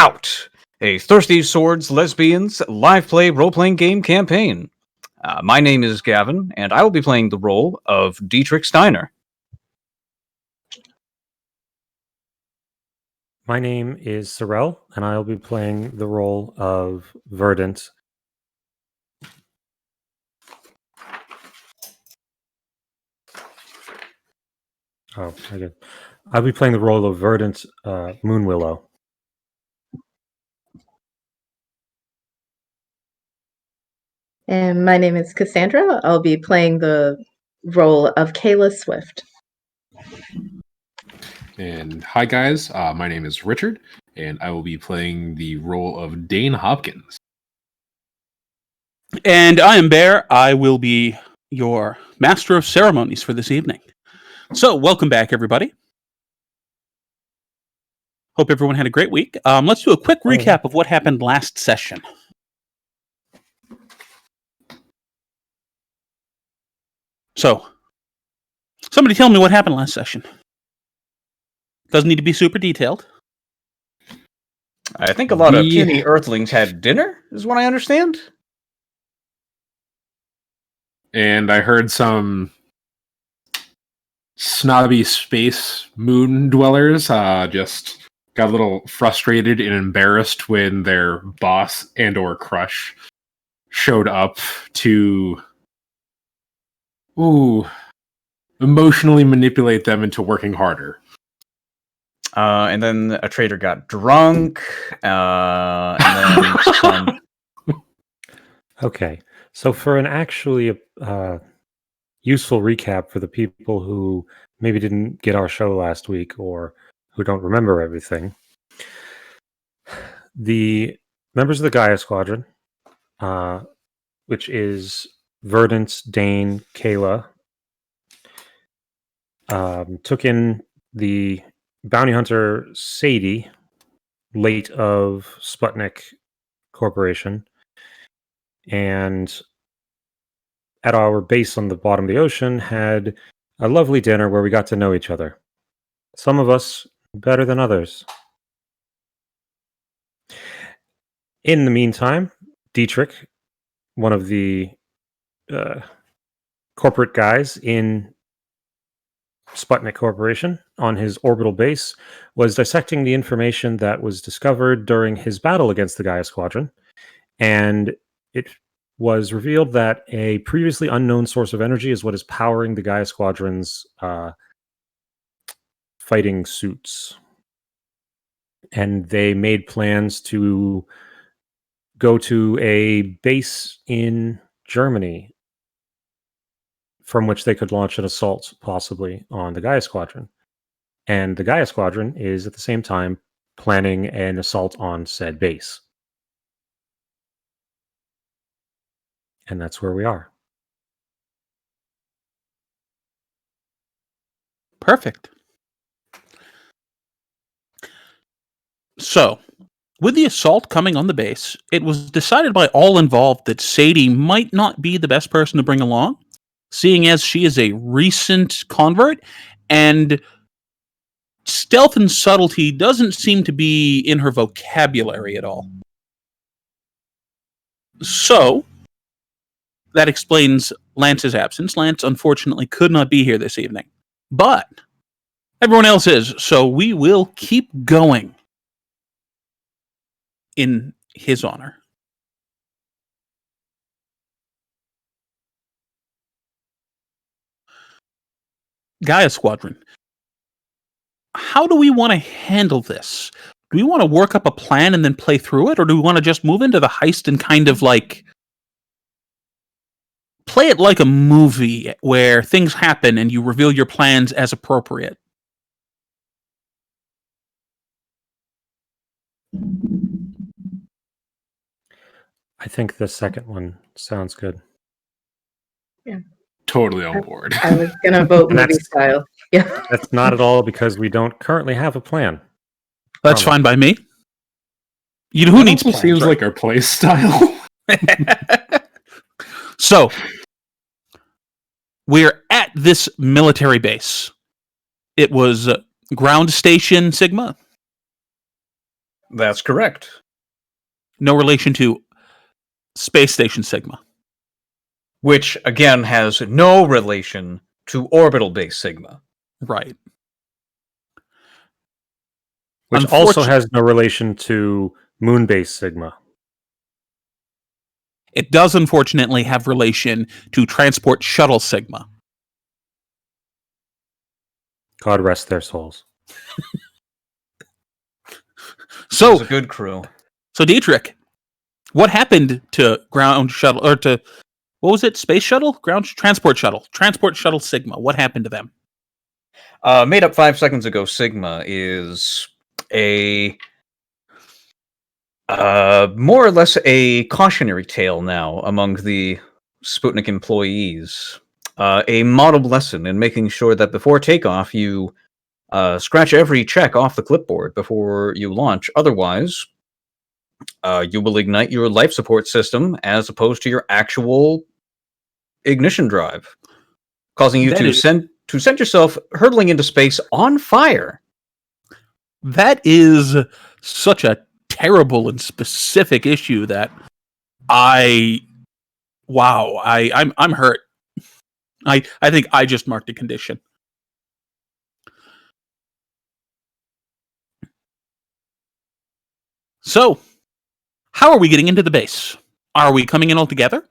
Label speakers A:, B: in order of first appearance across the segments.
A: Out, a Thirsty Swords Lesbians live play role-playing game campaign. My name is Gavin, and I will be playing the role of Dietrich Steiner.
B: My name is Sorrel, and I'll be playing the role of Verdant. Oh, okay. I'll be playing the role of Verdant Moonwillow.
C: And my name is Cassandra. I'll be playing the role of Kayla Swift.
D: And hi guys, my name is Richard, and I will be playing the role of Dane Hopkins.
E: And I am Bear. I will be your master of ceremonies for this evening. So, welcome back, everybody. Hope everyone had a great week. Let's do a quick recap of what happened last session. So, somebody tell me what happened last session. Doesn't need to be super detailed.
A: I think a lot of puny Earthlings had dinner, is what I understand.
D: And I heard some snobby space moon dwellers just got a little frustrated and embarrassed when their boss and or crush showed up to emotionally manipulate them into working harder.
A: And then a trader got drunk, and then some...
B: Okay, so for an actually useful recap for the people who maybe didn't get our show last week or who don't remember everything, the members of the Gaia Squadron, which is Verdant, Dane, Kayla, took in the bounty hunter Sadie, late of Sputnik Corporation, and at our base on the bottom of the ocean had a lovely dinner where we got to know each other. Some of us better than others. In the meantime, Dietrich, one of the corporate guys in Sputnik Corporation on his orbital base, was dissecting the information that was discovered during his battle against the Gaia Squadron, and it was revealed that a previously unknown source of energy is what is powering the Gaia Squadron's fighting suits. And they made plans to go to a base in Germany from which they could launch an assault, possibly, on the Gaia Squadron. And the Gaia Squadron is, at the same time, planning an assault on said base. And that's where we are.
E: Perfect. So, with the assault coming on the base, it was decided by all involved that Sadie might not be the best person to bring along, seeing as she is a recent convert, and stealth and subtlety doesn't seem to be in her vocabulary at all. So, that explains Lance's absence. Lance, unfortunately, could not be here this evening. But everyone else is, so we will keep going in his honor. Gaia Squadron. How do we want to handle this? Do we want to work up a plan and then play through it, or do we want to just move into the heist and kind of like play it like a movie where things happen and you reveal your plans as appropriate?
B: I think the second one sounds good.
C: Yeah.
D: Totally on board.
C: I was going to vote movie style. Yeah.
B: That's not at all because we don't currently have a plan.
E: That's fine by me. You know who needs plans,
D: seems
E: right?
D: like our play style.
E: So, we're at this military base. It was Ground Station Sigma.
A: That's correct.
E: No relation to Space Station Sigma.
A: Which, again, has no relation to orbital base Sigma.
E: Right.
B: Which also has no relation to moon-based Sigma.
E: It does, unfortunately, have relation to Transport Shuttle Sigma.
B: God rest their souls.
A: So, it was a good crew.
E: So, Dietrich, what happened to ground shuttle, or to, what was it, space shuttle? Transport shuttle Sigma. What happened to them?
A: Made up 5 seconds ago, Sigma is a more or less a cautionary tale now among the Sputnik employees. A modeled lesson in making sure that before takeoff you scratch every check off the clipboard before you launch. Otherwise, you will ignite your life support system as opposed to your actual ignition drive, causing you to send yourself hurtling into space on fire.
E: That is such a terrible and specific issue that I'm hurt. I think I just marked a condition. So, how are we getting into the base? Are we coming in all together?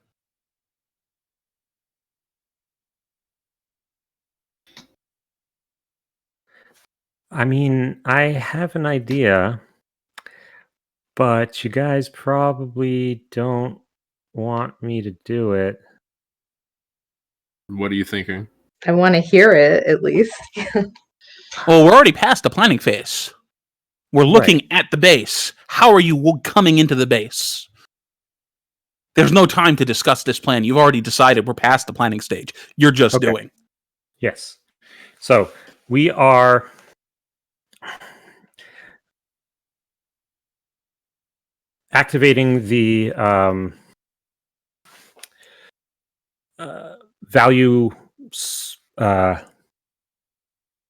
B: I mean, I have an idea, but you guys probably don't want me to do it.
D: What are you thinking?
C: I want to hear it, at least.
E: Well, we're already past the planning phase. We're looking at the base. How are you coming into the base? There's no time to discuss this plan. You've already decided we're past the planning stage. You're just doing.
B: Yes. So we are activating the value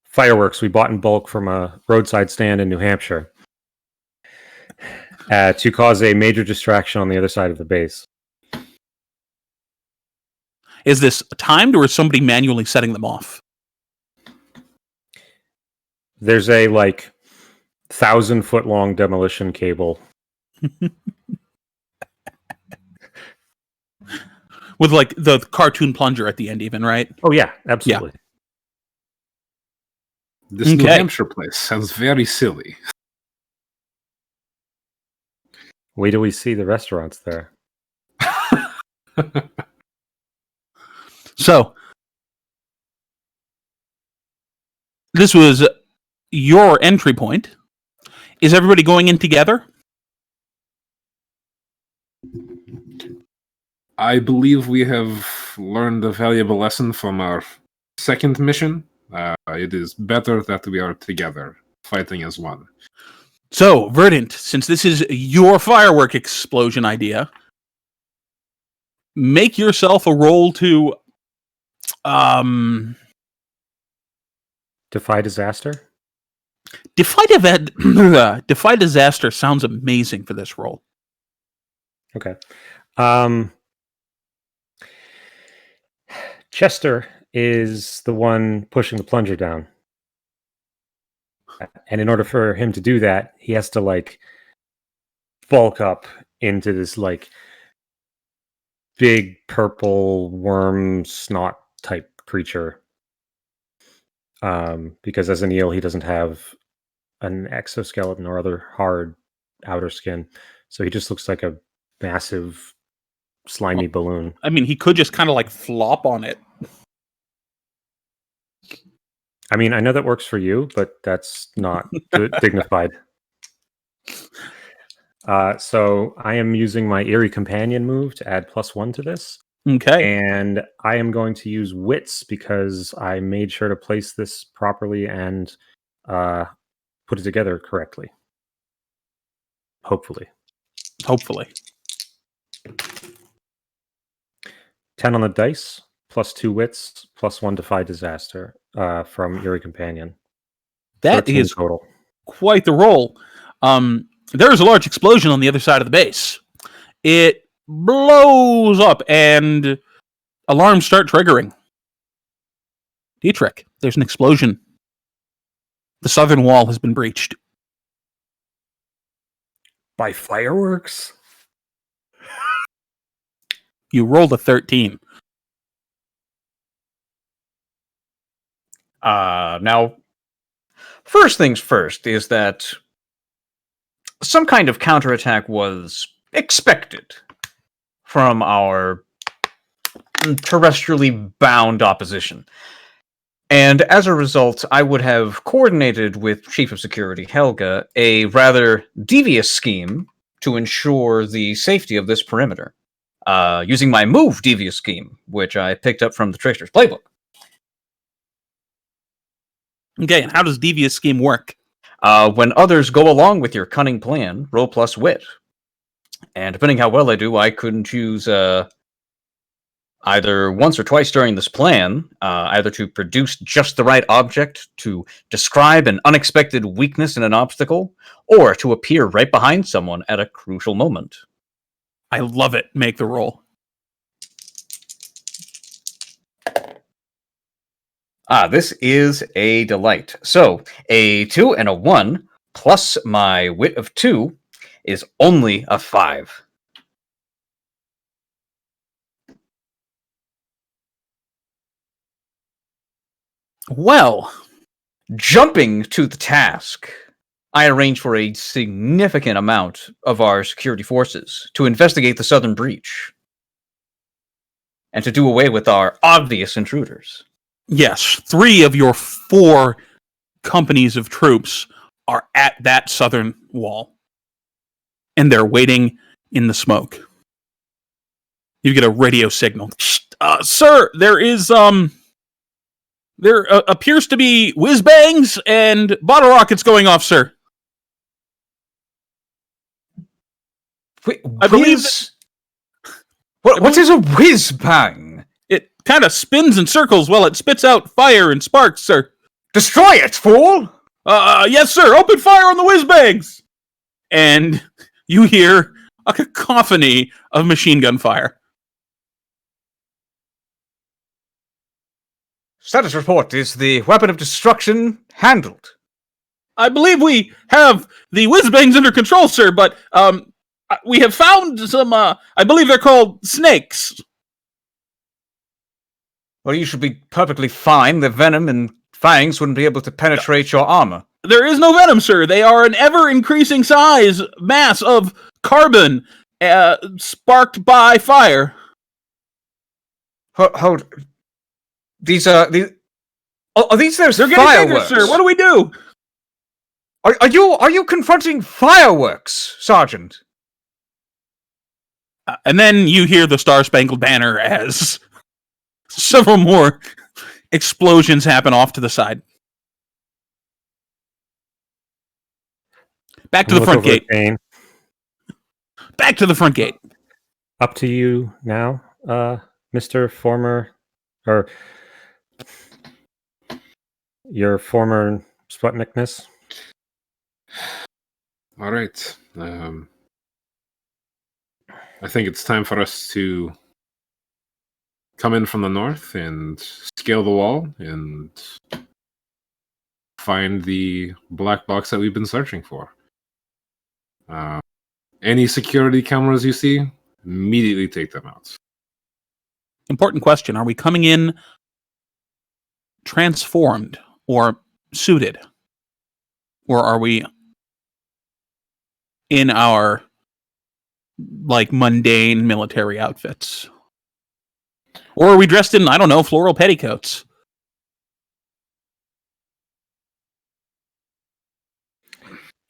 B: fireworks we bought in bulk from a roadside stand in New Hampshire to cause a major distraction on the other side of the base.
E: Is this timed, or is somebody manually setting them off?
B: There's a 1,000-foot long demolition cable.
E: With the cartoon plunger at the end, even, right?
B: Oh yeah, absolutely.
E: Yeah.
D: This New Hampshire place sounds very silly.
B: Wait till we see the restaurants there.
E: So, this was your entry point. Is everybody going in together?
D: I believe we have learned a valuable lesson from our second mission. It is better that we are together, fighting as one.
E: So, Verdant, since this is your firework explosion idea, make yourself a roll to
B: Defy disaster?
E: Defy disaster sounds amazing for this role.
B: Okay. Chester is the one pushing the plunger down. And in order for him to do that, he has to bulk up into this big purple worm snot type creature. Because as an eel, he doesn't have an exoskeleton or other hard outer skin. So he just looks like a massive slimy balloon.
E: I mean, he could just kind of flop on it.
B: I mean, I know that works for you, but that's not dignified. So I am using my Eerie Companion move to add +1 to this.
E: Okay.
B: And I am going to use Wits because I made sure to place this properly and put it together correctly. Hopefully. 10 on the dice, +2 Wits, +1 Defy Disaster from Eerie Companion.
E: That is
B: total.
E: Quite the roll. there is a large explosion on the other side of the base. It blows up and alarms start triggering. Dietrich, there's an explosion. The southern wall has been breached.
B: By fireworks?
E: You rolled a 13.
A: Now, first things first is that some kind of counterattack was expected from our terrestrially bound opposition. And as a result, I would have coordinated with Chief of Security Helga a rather devious scheme to ensure the safety of this perimeter, using my move devious scheme, which I picked up from the Trickster's Playbook.
E: Okay, and how does devious scheme work?
A: When others go along with your cunning plan, roll plus wit. And depending how well I do, I could choose either once or twice during this plan, either to produce just the right object, to describe an unexpected weakness in an obstacle, or to appear right behind someone at a crucial moment.
E: I love it. Make the roll.
A: This is a delight. So, a 2 and a 1, plus my wit of 2, is only a 5.
E: Well,
A: Jumping to the task, I arrange for a significant amount of our security forces to investigate the southern breach and to do away with our obvious intruders.
E: yes, 3 of your 4 companies of troops are at that southern wall. And they're waiting in the smoke. You get a radio signal. Sir, there is, there appears to be whiz-bangs and bottle rockets going off, sir.
A: Wait,
E: I believe
A: whiz? What is a whiz bang?
E: It kind of spins in circles while it spits out fire and sparks, sir.
A: Destroy it, fool!
E: Yes, sir. Open fire on the whiz-bangs! And you hear a cacophony of machine gun fire.
A: Status report. Is the weapon of destruction handled?
E: I believe we have the whiz-bangs under control, sir, but we have found some, I believe they're called snakes.
A: Well, you should be perfectly fine. The venom and fangs wouldn't be able to penetrate your armor.
E: There is no venom, sir. They are an ever-increasing mass of carbon sparked by fire.
A: Hold. These are these those
E: They're getting
A: fireworks,
E: bigger, sir. What do we do?
A: Are you confronting fireworks, Sergeant?
E: And then you hear the Star-Spangled Banner as several more explosions happen off to the side. Back to the front gate. Back to the front gate.
B: Up to you now, Mr. Former, or your former Sputnik-ness.
D: All right. I think it's time for us to come in from the north and scale the wall and find the black box that we've been searching for. Any security cameras you see, immediately take them out.
E: Important question. Are we coming in transformed or suited? Or are we in our mundane military outfits? Or are we dressed in, I don't know, floral petticoats?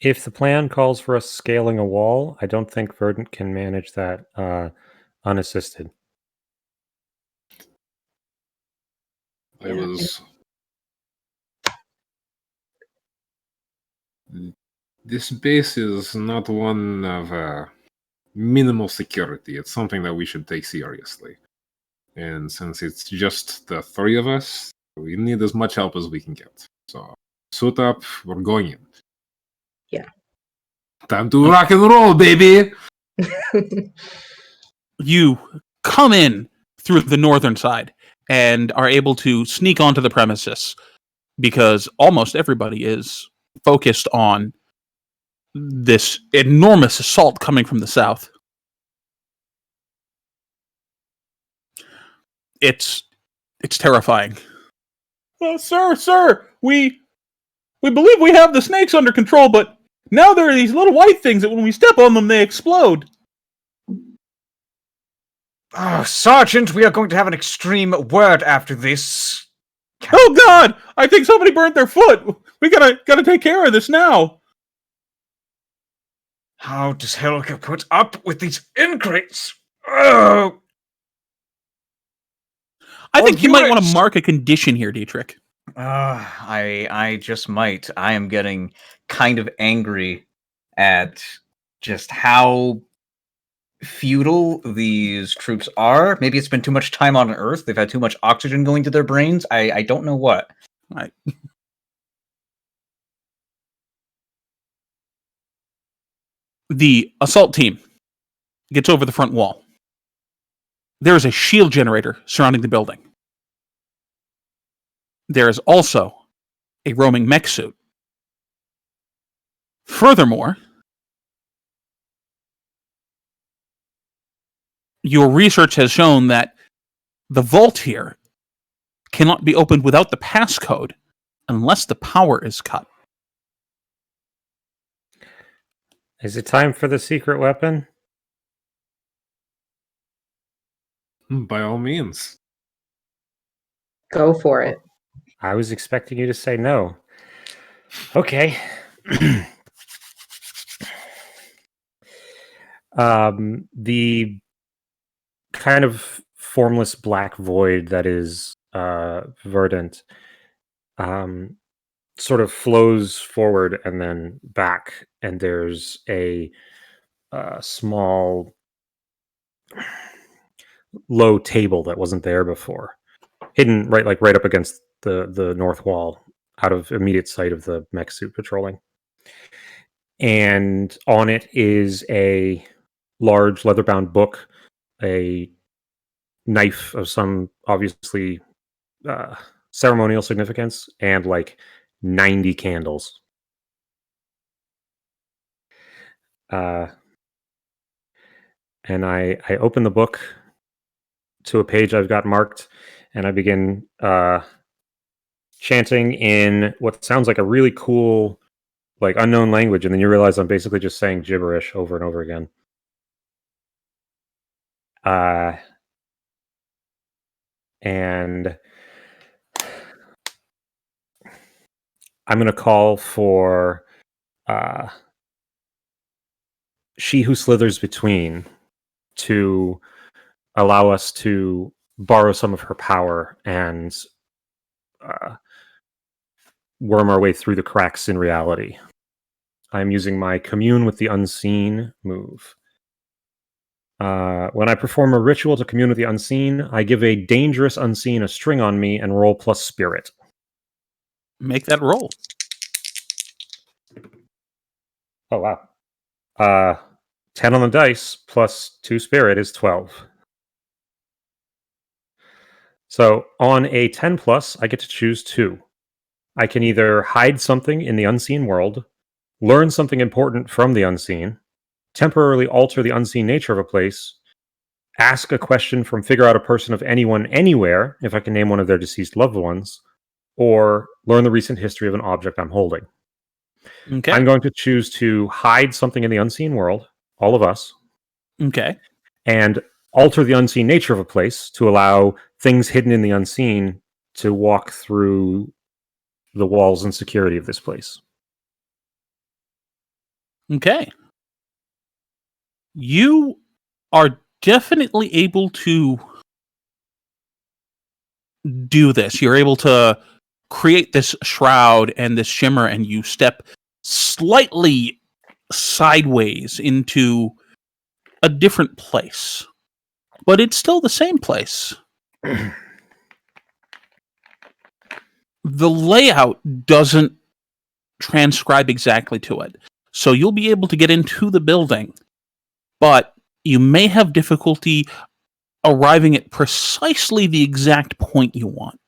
B: If the plan calls for us scaling a wall, I don't think Verdant can manage that unassisted.
D: This base is not one of minimal security. It's something that we should take seriously. And since it's just the 3 of us, we need as much help as we can get. So, suit up, we're going in.
C: Yeah.
D: Time to rock and roll, baby!
E: You come in through the northern side and are able to sneak onto the premises because almost everybody is focused on this enormous assault coming from the south. It's terrifying. Sir, we believe we have the snakes under control, but now there are these little white things that when we step on them, they explode.
A: Oh, Sergeant, we are going to have an extreme word after this.
E: Oh God! I think somebody burnt their foot. We gotta take care of this now.
A: How does Helga put up with these ingrates? Oh,
E: I think you might want to
A: units!
E: mark a condition here, Dietrich.
A: I just might. I am getting kind of angry at just how futile these troops are. Maybe it's been too much time on Earth. They've had too much oxygen going to their brains. I don't know what.
E: Right. The assault team gets over the front wall. There is a shield generator surrounding the building. There is also a roaming mech suit. Furthermore, your research has shown that the vault here cannot be opened without the passcode unless the power is cut.
B: Is it time for the secret weapon?
D: By all means.
C: Go for it.
B: I was expecting you to say no. Okay. The kind of formless black void that is verdant sort of flows forward and then back, and there's a small low table that wasn't there before, hidden right up against the north wall, out of immediate sight of the mech suit patrolling. And on it is a large leather-bound book, a knife of some obviously ceremonial significance, and like 90 candles. And I open the book to a page I've got marked, and I begin chanting in what sounds like a really cool, like, unknown language, and then you realize I'm basically just saying gibberish over and over again. And I'm going to call for She Who Slithers Between to allow us to borrow some of her power and worm our way through the cracks in reality. I'm using my Commune with the Unseen move. When I perform a ritual to commune with the unseen, I give a dangerous unseen a string on me and roll plus spirit.
E: Make that roll.
B: Oh, wow. 10 on the dice plus 2 spirit is 12. So on a 10 plus, I get to choose 2. I can either hide something in the unseen world, learn something important from the unseen, temporarily alter the unseen nature of a place, ask a question from figure out a person of anyone anywhere, if I can name one of their deceased loved ones, or learn the recent history of an object I'm holding.
E: Okay.
B: I'm going to choose to hide something in the unseen world, all of us,
E: Okay.
B: and alter the unseen nature of a place to allow things hidden in the unseen to walk through the walls and security of this place.
E: Okay. You are definitely able to do this. You're able to create this shroud and this shimmer, and you step slightly sideways into a different place. But it's still the same place. The layout doesn't transcribe exactly to it. So you'll be able to get into the building, but you may have difficulty arriving at precisely the exact point you want.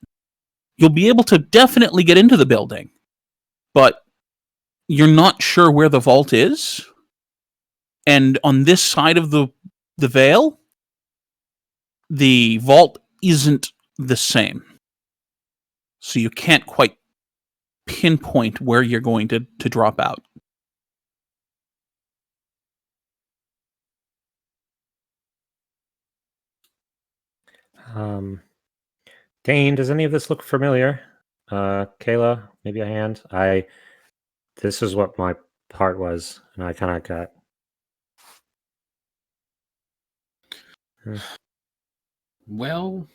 E: You'll be able to definitely get into the building, but you're not sure where the vault is. And on this side of the veil, the vault isn't the same. So you can't quite pinpoint where you're going to drop out.
B: Dane, does any of this look familiar? Kayla, maybe a hand. This is what my part was, and I kind of got.
D: Well,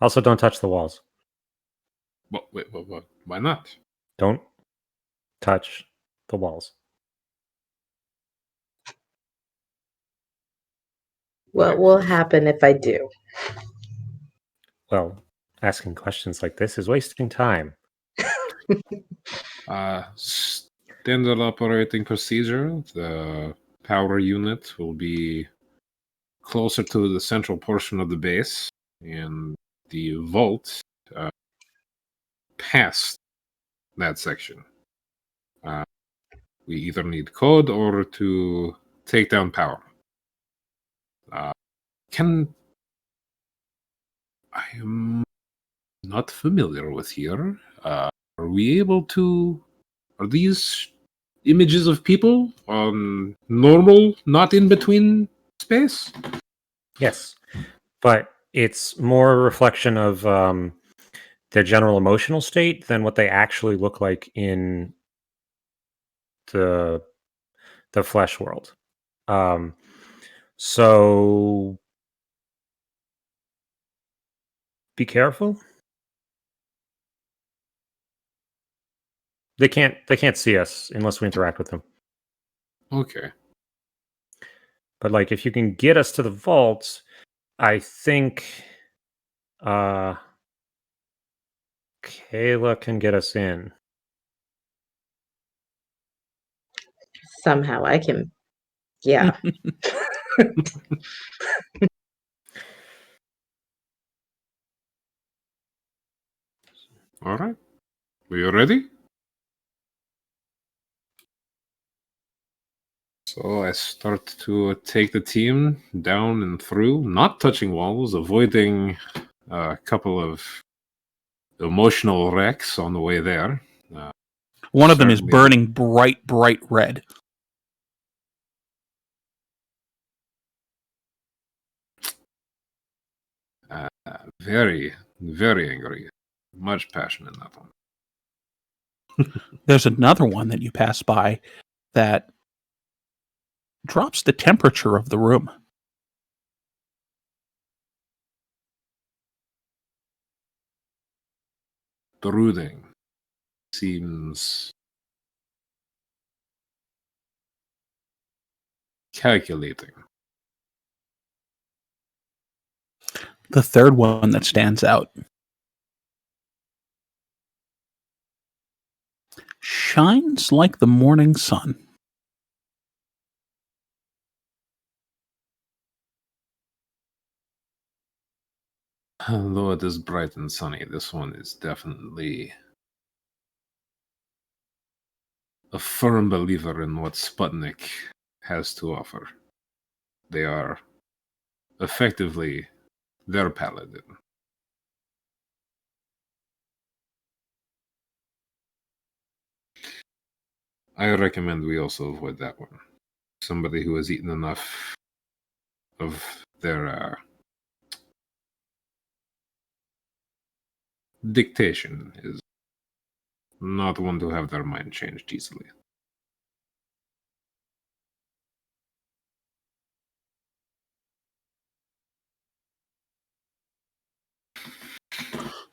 B: Also, don't touch the walls.
D: wait, why not?
B: Don't touch the walls.
C: What will happen if I do?
B: Well, asking questions like this is wasting time.
D: Standard operating procedure. The power unit will be closer to the central portion of the base, and the vault past that section. We either need code or to take down power. I am not familiar with here. Are we able to? Are these images of people on normal, not in between space?
B: Yes, but it's more a reflection of their general emotional state than what they actually look like in the flesh world. So be careful. They can't see us unless we interact with them.
D: Okay.
B: But like if you can get us to the vault, I think Kayla can get us in.
C: Somehow I can. Yeah.
D: All right. Are you ready? So I start to take the team down and through, not touching walls, avoiding a couple of emotional wrecks on the way there.
E: One of them is
D: Certainly.
E: burning bright red.
D: Very, very angry. Much passion in that one.
E: There's another one that you pass by that drops the temperature of the room.
D: Brooding seems calculating.
E: The third one that stands out shines like the morning sun.
D: Although it is bright and sunny, this one is definitely a firm believer in what Sputnik has to offer. They are effectively their paladin. I recommend we also avoid that one. Somebody who has eaten enough of their dictation is not one to have their mind changed easily.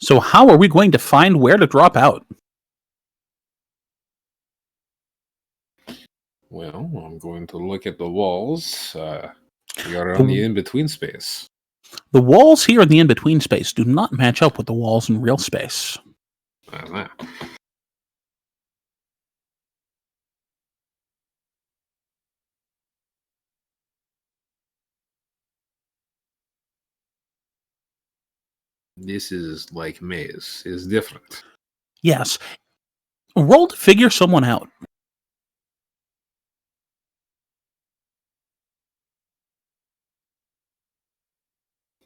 E: So how are we going to find where to drop out?
D: Well, I'm going to look at the walls. We are on the in-between space.
E: The walls here in the in-between space do not match up with the walls in real space.
D: This is like maze. Is different.
E: Yes. Roll to figure someone out.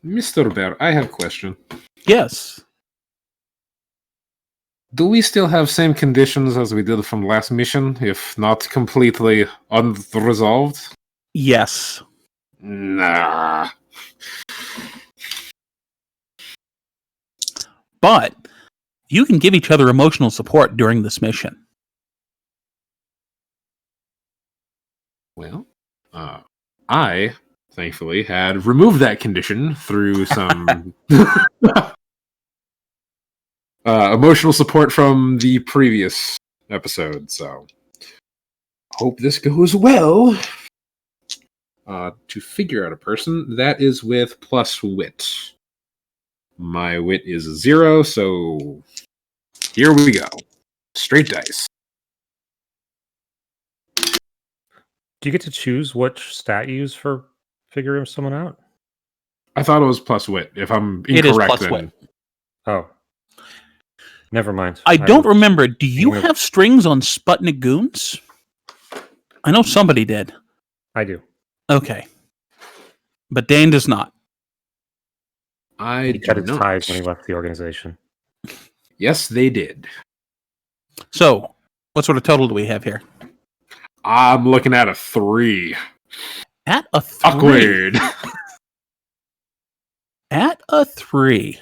D: Mr. Bear, I have a question.
E: Yes.
D: Do we still have same conditions as we did from last mission, if not completely unresolved?
E: Yes.
D: Nah.
E: But you can give each other emotional support during this mission.
D: Well, I, thankfully, had removed that condition through some emotional support from the previous episode, so hope this goes well. To figure out a person, that is with plus wit. My wit is 0, so here we go. Straight dice.
B: Do you get to choose which stat you use for figuring someone out?
D: I thought it was plus wit. If I'm
E: It is
D: incorrect,
E: plus
D: then
E: wit.
B: Oh. Never mind.
E: I don't
B: was-
E: remember. Do you
B: thinking of-
E: have strings on Sputnik Goons? I know somebody did.
B: I do.
E: Okay. But Dane does not.
D: I
B: He cut
D: do
B: his
D: not.
B: ties when he left the organization.
D: Yes, they did.
E: So, what sort of total do we have here?
D: I'm looking at a 3.
E: At a 3.
D: Awkward.
E: At a 3.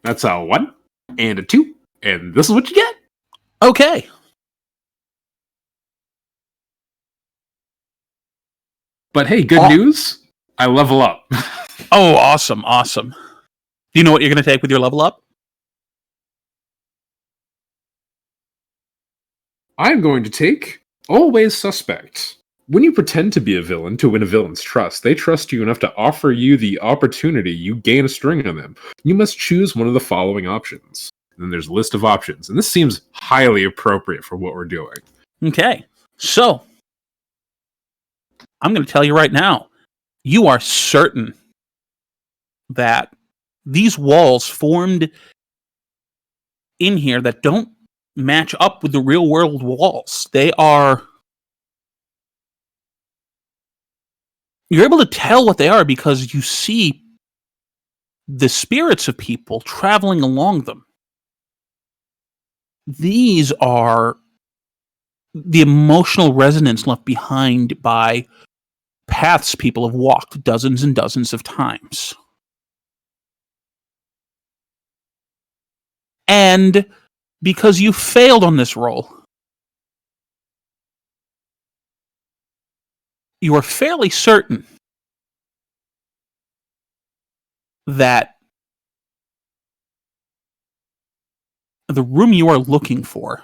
D: That's a 1 and a 2, and this is what you get.
E: Okay.
D: But hey, good news. I level up.
E: Oh, awesome. Awesome. Do you know what you're going to take with your level up?
D: I'm going to take Always Suspect. When you pretend to be a villain to win a villain's trust, they trust you enough to offer you the opportunity. You gain a string on them. You must choose one of the following options. And then there's a list of options. And this seems highly appropriate for what we're doing.
E: Okay. So, I'm going to tell you right now, you are certain that these walls formed in here that don't match up with the real world walls. They are... You're able to tell what they are because you see the spirits of people traveling along them. These are the emotional resonance left behind by paths people have walked dozens and dozens of times. And because you failed on this roll, you are fairly certain that the room you are looking for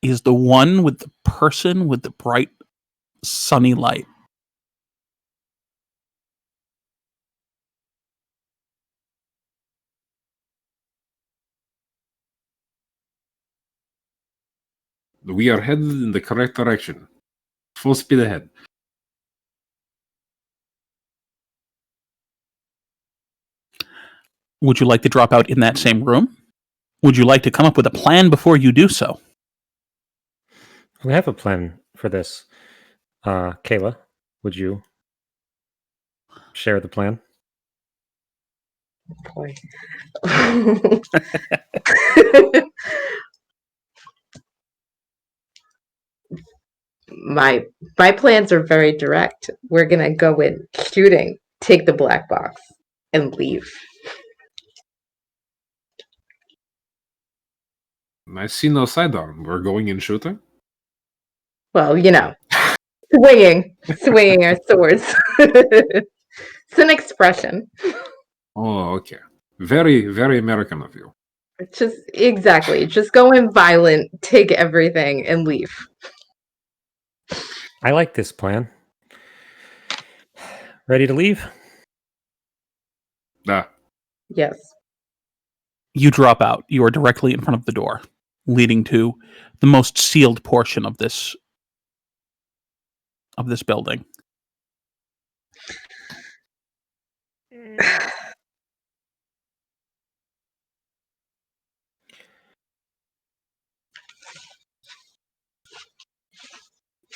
E: is the one with the person with the bright, sunny light.
D: We are headed in the correct direction. Full speed ahead.
E: Would you like to drop out in that same room? Would you like to come up with a plan before you do so?
B: We have a plan for this. Kayla, would you share the plan?
C: Boy. my plans are very direct. We're gonna go in shooting, take the black box, and leave.
D: I see no sidearm. We're going in shooting?
C: Well, you know, swinging our swords. It's an expression.
D: Oh, okay. Very, very American of you.
C: Just go in violent, take everything, and leave.
B: I like this plan. Ready to leave?
C: Yes.
E: You drop out. You are directly in front of the door, leading to the most sealed portion of this building.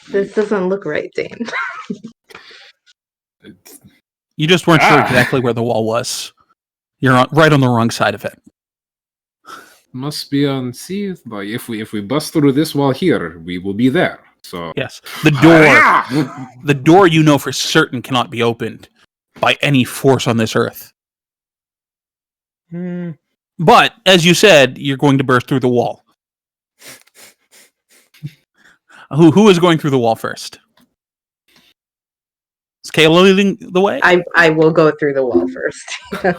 C: This doesn't look right, Dane.
E: You just weren't sure exactly where the wall was. You're right on the wrong side of it.
D: Must be on. See, like if we bust through this wall here, we will be there. So
E: Yes, the door you know for certain cannot be opened by any force on this earth. But as you said, you're going to burst through the wall. Who is going through the wall first? Is Kayla leading the way?
C: I will go through the wall first.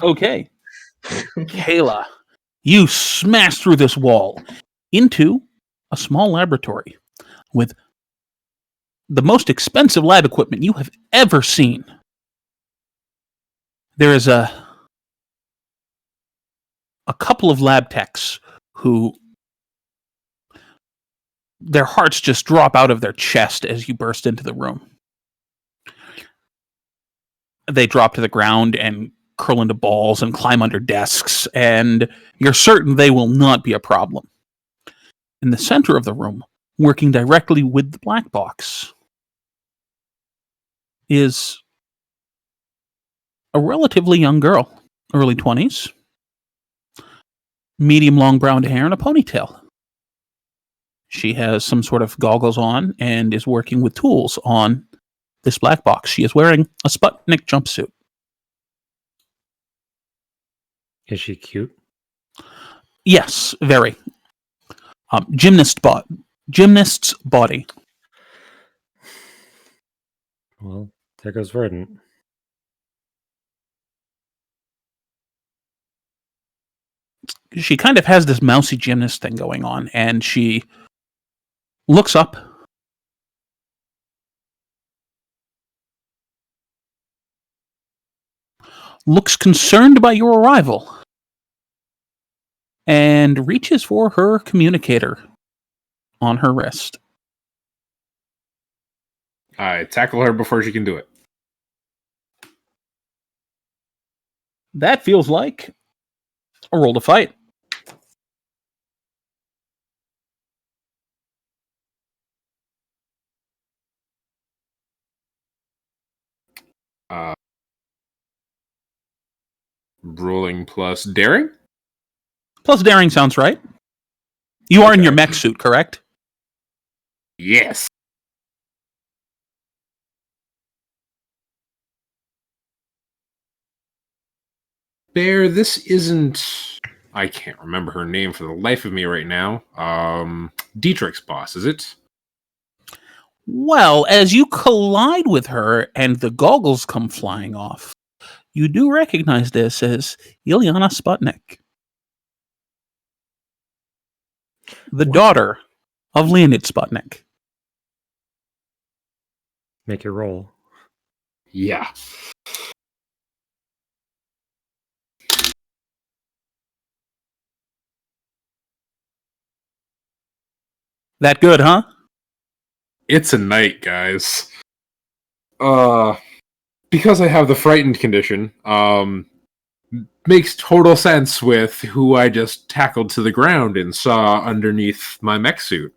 E: Okay. Kayla, you smash through this wall into a small laboratory with the most expensive lab equipment you have ever seen. There is a couple of lab techs who their hearts just drop out of their chest as you burst into the room. They drop to the ground and curl into balls and climb under desks, and you're certain they will not be a problem. In the center of the room, working directly with the black box, is a relatively young girl, early 20s, medium long brown hair and a ponytail. She has some sort of goggles on and is working with tools on this black box. She is wearing a Sputnik jumpsuit.
B: Is she cute?
E: Yes, very. Gymnast's body.
B: Well, there goes Verdant.
E: She kind of has this mousy gymnast thing going on, and she looks up. Looks concerned by your arrival. And reaches for her communicator on her wrist.
D: I tackle her before she can do it.
E: That feels like a roll to fight.
D: Rolling plus daring?
E: Plus daring sounds right. You are in your mech suit, correct?
D: Yes. Bear, this isn't... I can't remember her name for the life of me right now. Dietrich's boss, is it?
E: Well, as you collide with her and the goggles come flying off, you do recognize this as Ilyana Sputnik, the daughter of Leonid Sputnik.
B: Make your roll.
D: Yeah.
E: That good, huh?
D: It's a night, guys. Because I have the frightened condition, makes total sense with who I just tackled to the ground and saw underneath my mech suit.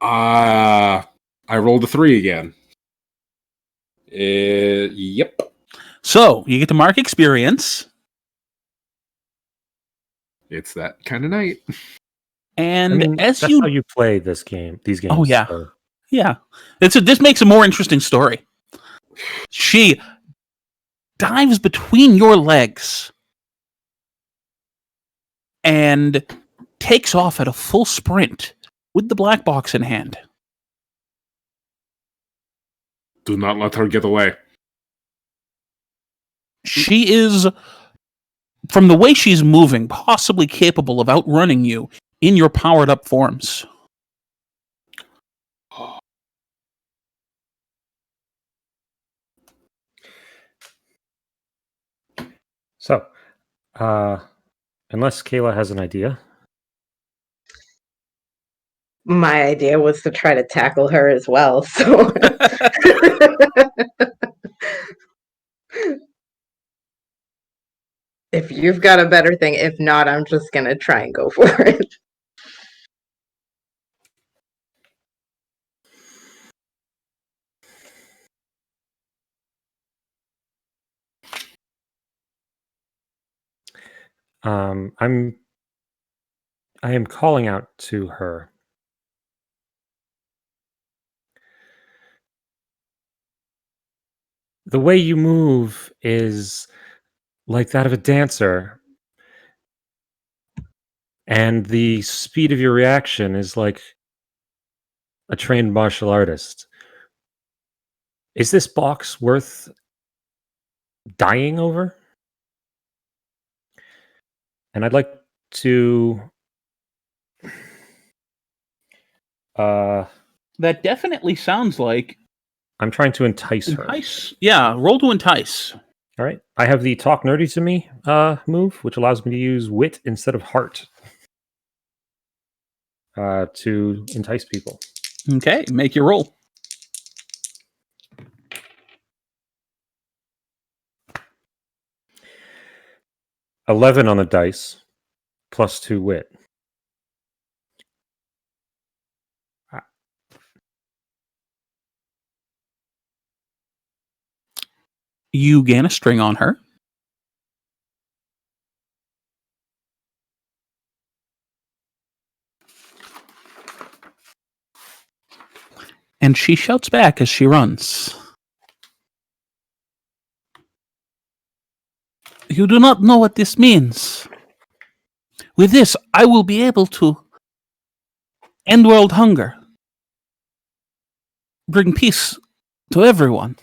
D: I rolled a 3 again. Yep.
E: So, you get to mark experience.
D: It's that kind of night.
E: And as
B: that's
E: you...
B: how you play these games.
E: Oh, yeah.
B: So.
E: Yeah. This makes a more interesting story. She dives between your legs and takes off at a full sprint with the black box in hand.
D: Do not let her get away.
E: She is, from the way she's moving, possibly capable of outrunning you in your powered-up forms.
B: So, unless Kayla has an idea.
C: My idea was to try to tackle her as well. So If you've got a better thing, if not, I'm just gonna try and go for it.
B: I am calling out to her. The way you move is like that of a dancer, and the speed of your reaction is like a trained martial artist. Is this box worth dying over? And I'd like to
E: That definitely sounds like
B: I'm trying to entice her.
E: entice. Yeah, roll to entice.
B: All right. I have the talk nerdy to me move, which allows me to use wit instead of heart to entice people.
E: Okay, make your roll.
B: $11 on the dice, plus 2 wit.
E: You gain a string on her. And she shouts back as she runs. You do not know what this means. With this, I will be able to end world hunger. Bring peace to everyone.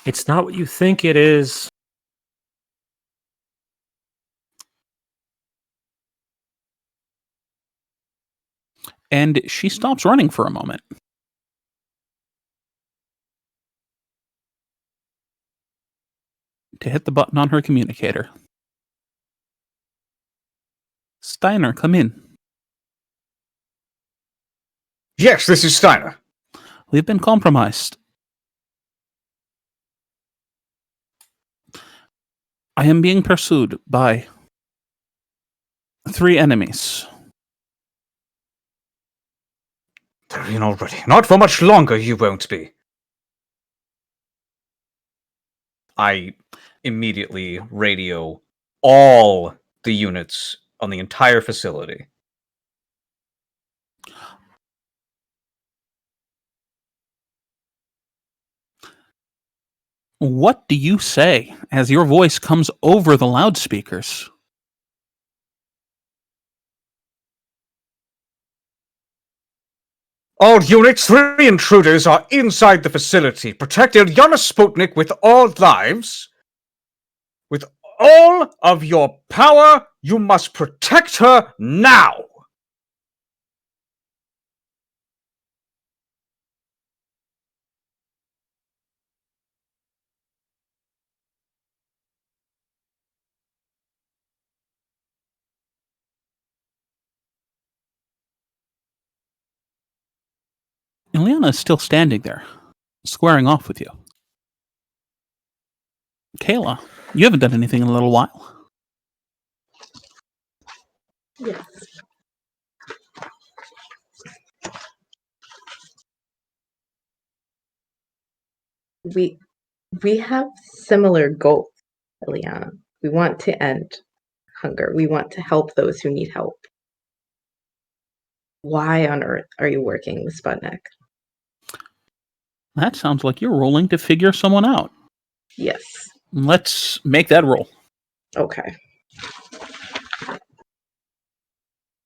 B: It's not what you think it is.
E: And she stops running for a moment. To hit the button on her communicator. Steiner, come in.
A: Yes, this is Steiner.
E: We've been compromised. I am being pursued by 3 enemies.
A: They're in already. Not for much longer, you won't be. I immediately radio all the units on the entire facility.
E: What do you say as your voice comes over the loudspeakers?
A: All units, 3 intruders are inside the facility. Protect Ilyana Sputnik with all lives. With all of your power, you must protect her now!
E: Ileana is still standing there, squaring off with you. Kayla, you haven't done anything in a little while.
C: Yes. We have similar goals, Eliana. We want to end hunger. We want to help those who need help. Why on earth are you working with Sputnik?
E: That sounds like you're rolling to figure someone out.
C: Yes.
E: Let's make that roll.
C: Okay.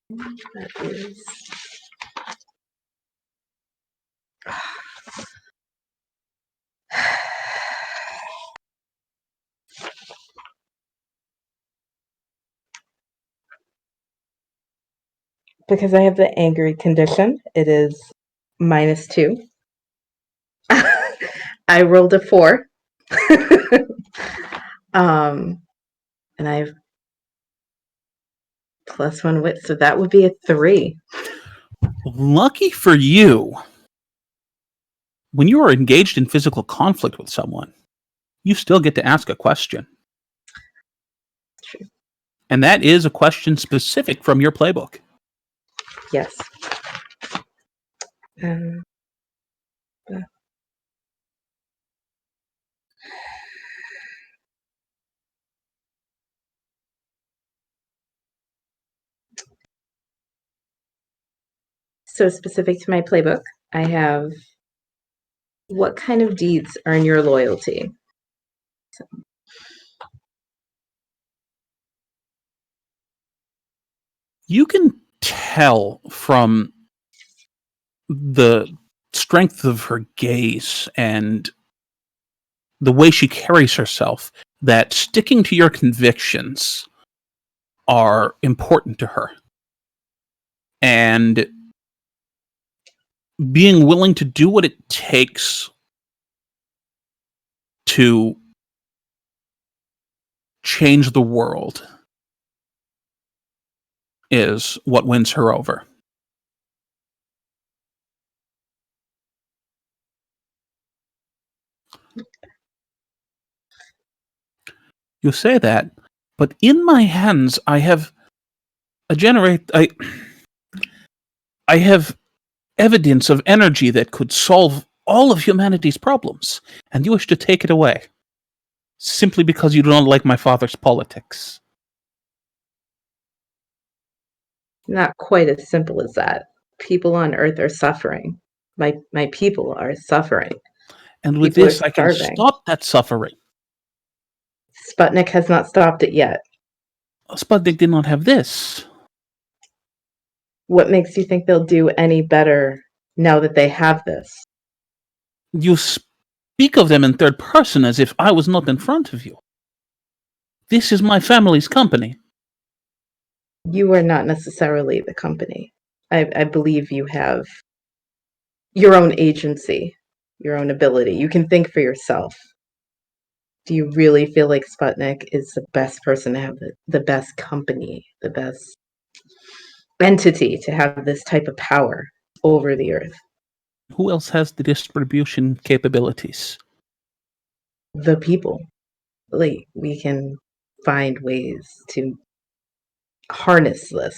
C: That is... Because I have the angry condition, it is -2. I rolled a 4. And I have +1 wit, so that would be a 3.
E: Lucky for you, when you are engaged in physical conflict with someone, you still get to ask a question.
C: True.
E: And that is a question specific from your playbook.
C: Yes. Uh, So specific to my playbook, I have what kind of deeds earn your loyalty?
E: You can tell from the strength of her gaze and the way she carries herself that sticking to your convictions are important to her. And being willing to do what it takes to change the world is what wins her over. You say that, but in my hands I have I have evidence of energy that could solve all of humanity's problems, and you wish to take it away simply because you don't like my father's politics.
C: Not quite as simple as that. People on Earth are suffering. My people are suffering.
E: And with
C: People are
E: this, I can
C: starving.
E: stop that suffering.
C: Sputnik has not stopped it yet.
E: Sputnik did not have this.
C: What makes you think they'll do any better now that they have this?
E: You speak of them in third person as if I was not in front of you. This is my family's company.
C: You are not necessarily the company. I believe you have your own agency, your own ability. You can think for yourself. Do you really feel like Sputnik is the best person to have the best company, the best entity to have this type of power over the Earth?
E: Who else has the distribution capabilities?
C: The people. Like, we can find ways to harness this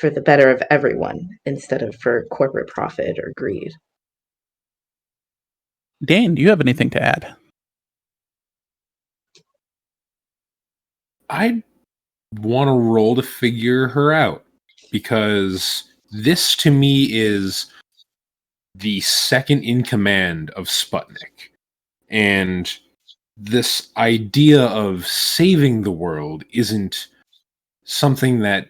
C: for the better of everyone instead of for corporate profit or greed.
E: Dane, do you have anything to add?
D: I want to roll to figure her out because this to me is the second in command of Sputnik. And this idea of saving the world isn't something that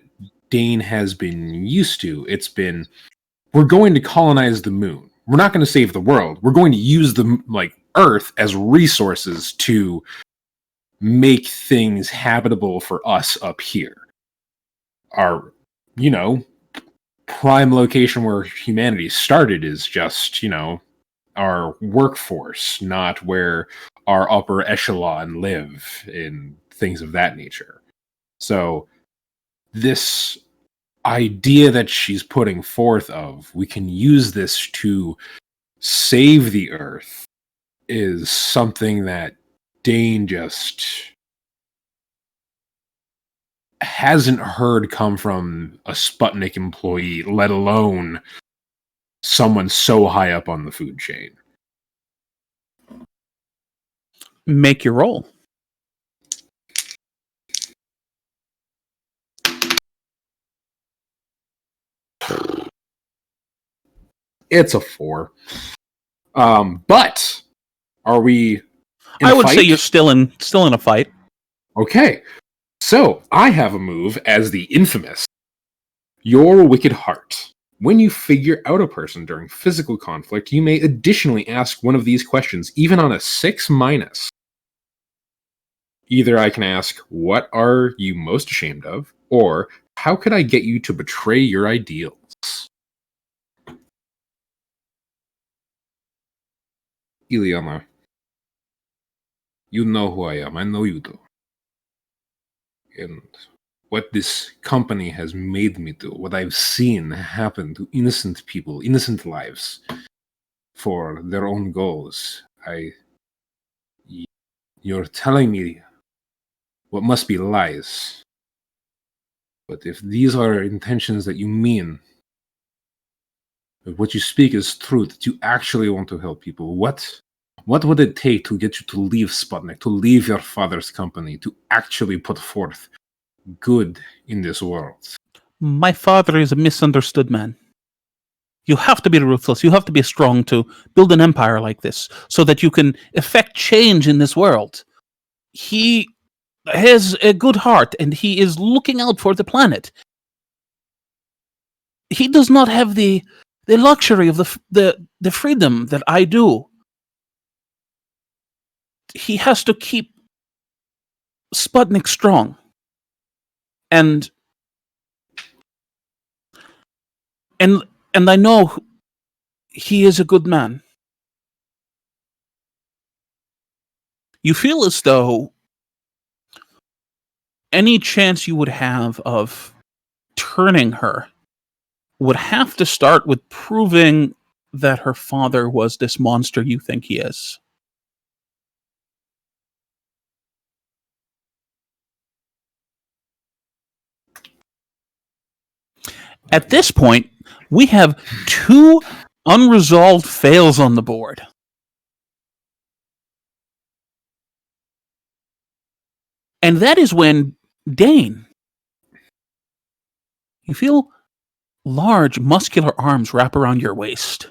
D: Dane has been used to. It's been, we're going to colonize the moon. We're not going to save the world. We're going to use the Earth as resources to make things habitable for us up here. Our, prime location where humanity started is just, our workforce, not where our upper echelon live in things of that nature. So this idea that she's putting forth of we can use this to save the Earth is something that Dane just hasn't heard come from a Sputnik employee, let alone someone so high up on the food chain.
E: Make your roll.
D: It's a 4. But are we in
E: I
D: a
E: would say
D: fight?
E: you're still in a fight.
D: Okay. So, I have a move as the infamous Your Wicked Heart. When you figure out a person during physical conflict, you may additionally ask one of these questions, even on a 6-. Either I can ask, what are you most ashamed of? Or, how could I get you to betray your ideals? Ileana, you know who I am. I know you do. And what this company has made me do, what I've seen happen to innocent people, innocent lives, for their own goals. You're telling me what must be lies. But if these are intentions that you mean, if what you speak is true, that you actually want to help people, what would it take to get you to leave Sputnik, to leave your father's company, to actually put forth good in this world?
E: My father is a misunderstood man. You have to be ruthless. You have to be strong to build an empire like this so that you can effect change in this world. He has a good heart and he is looking out for the planet. He does not have the luxury of the freedom that I do. He has to keep Sputnik strong. And I know he is a good man. You feel as though any chance you would have of turning her would have to start with proving that her father was this monster you think he is. At this point, we have 2 unresolved fails on the board. And that is when, Dane, you feel large, muscular arms wrap around your waist.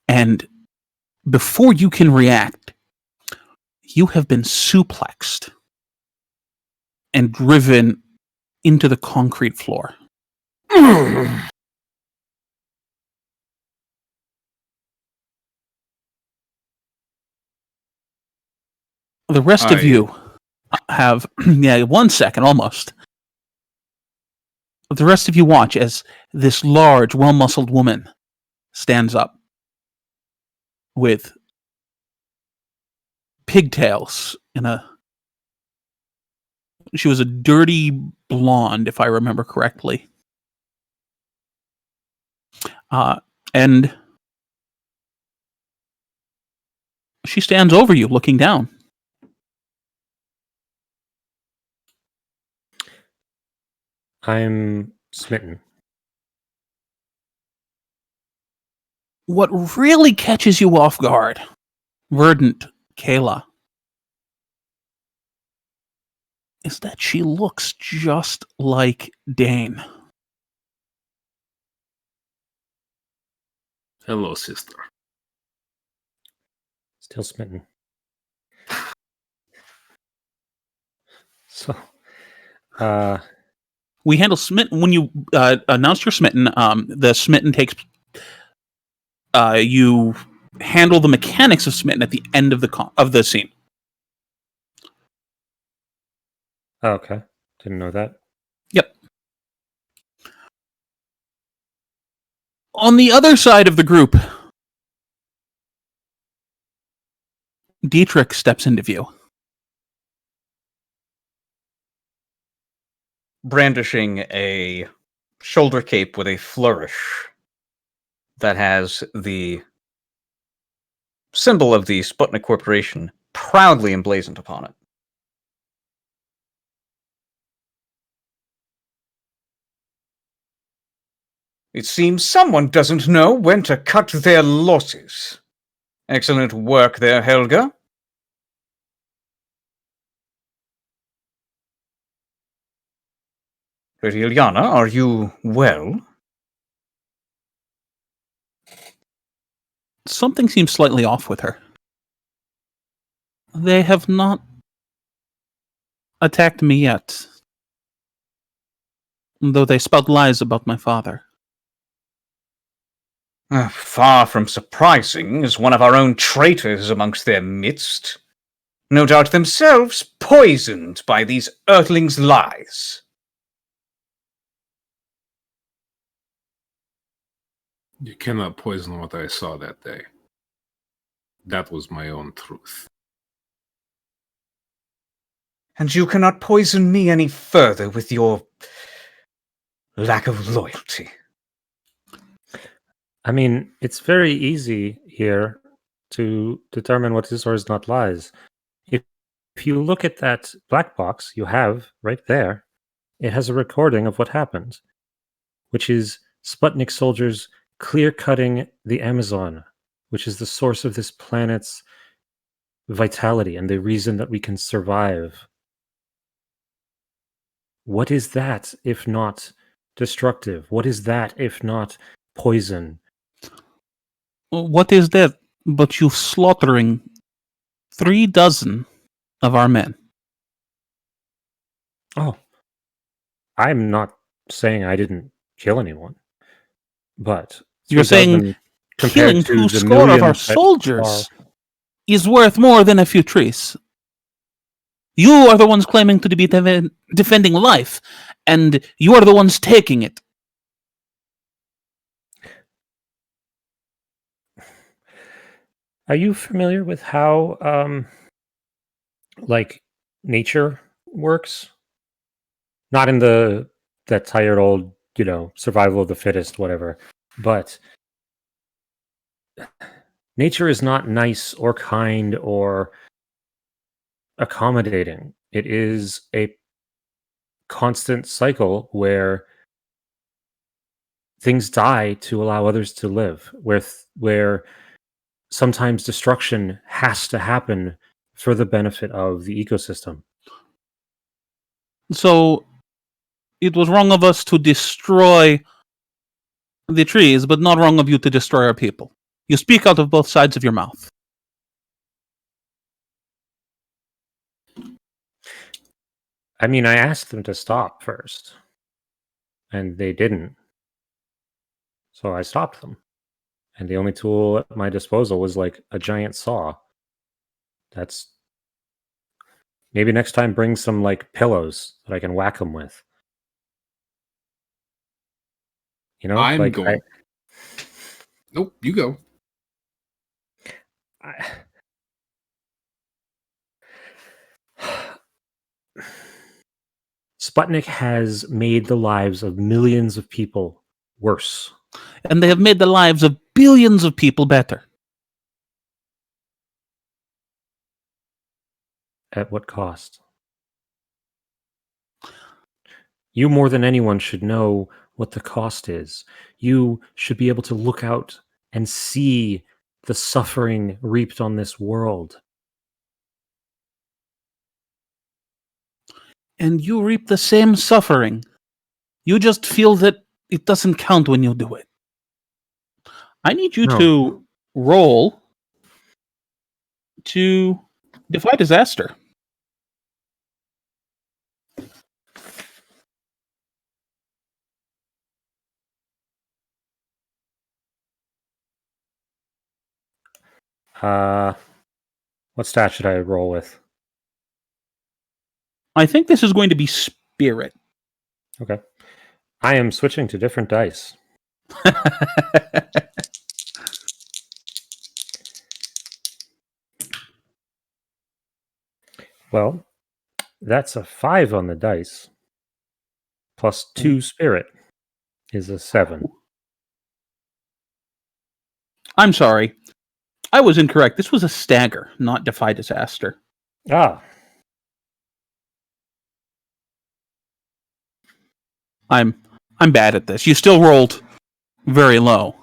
E: And before you can react, you have been suplexed and driven into the concrete floor. The rest of you have, 1 second almost. The rest of you watch as this large, well-muscled woman stands up with pigtails she was a dirty blonde, if I remember correctly. And she stands over you, looking down.
B: I'm smitten.
E: What really catches you off guard, Verdant Kayla, is that she looks just like Dane.
D: Hello, sister.
B: Still smitten. So,
E: we handle smitten when you announce you're smitten. The smitten takes. You handle the mechanics of smitten at the end of the scene.
B: okay. Didn't know that.
E: Yep. On the other side of the group, Dietrich steps into view.
A: Brandishing a shoulder cape with a flourish that has the symbol of the Sputnik Corporation proudly emblazoned upon it. It seems someone doesn't know when to cut their losses. Excellent work there, Helga. Pretty Ilyana, are you well?
E: Something seems slightly off with her. They have not attacked me yet, though they spout lies about my father.
A: Far from surprising, as one of our own traitors amongst their midst. No doubt themselves poisoned by these earthlings' lies.
D: You cannot poison what I saw that day. That was my own truth.
A: And you cannot poison me any further with your lack of loyalty.
B: I mean, it's very easy here to determine what is or is not lies. If you look at that black box you have right there, it has a recording of what happened, which is Sputnik soldiers clear-cutting the Amazon, which is the source of this planet's vitality and the reason that we can survive. What is that if not destructive? What is that if not poison?
E: What is that but you slaughtering 36 of our men?
B: Oh, I'm not saying I didn't kill anyone, but
E: You're
B: 3
E: saying
B: dozen compared
E: killing
B: to
E: 2
B: the
E: score of our
B: millions that
E: soldiers
B: are-
E: is worth more than a few trees. You are the ones claiming to be defending life, and you are the ones taking it.
B: Are you familiar with how like nature works? Not in that tired old, survival of the fittest, whatever. But nature is not nice or kind or accommodating. It is a constant cycle where things die to allow others to live, where sometimes destruction has to happen for the benefit of the ecosystem.
E: So it was wrong of us to destroy the trees, but not wrong of you to destroy our people. You speak out of both sides of your mouth.
B: I mean, I asked them to stop first, and they didn't. So I stopped them. And the only tool at my disposal was like a giant saw. That's maybe next time bring some like pillows that I can whack them with.
D: I'm
B: like
D: going. Nope, you go.
B: I Sputnik has made the lives of millions of people worse.
E: And they have made the lives of billions of people better.
B: At what cost? You more than anyone should know what the cost is. You should be able to look out and see the suffering reaped on this world.
E: And you reap the same suffering. You just feel that it doesn't count when you do it. I need you
B: No.
E: to roll to defy disaster.
B: What stat should I roll with?
E: I think this is going to be spirit.
B: Okay. I am switching to different dice. Well, that's a 5 on the dice. Plus 2 spirit is a 7.
E: I'm sorry. I was incorrect. This was a stagger, not defy disaster.
B: Ah,
E: I'm bad at this. You still rolled very low.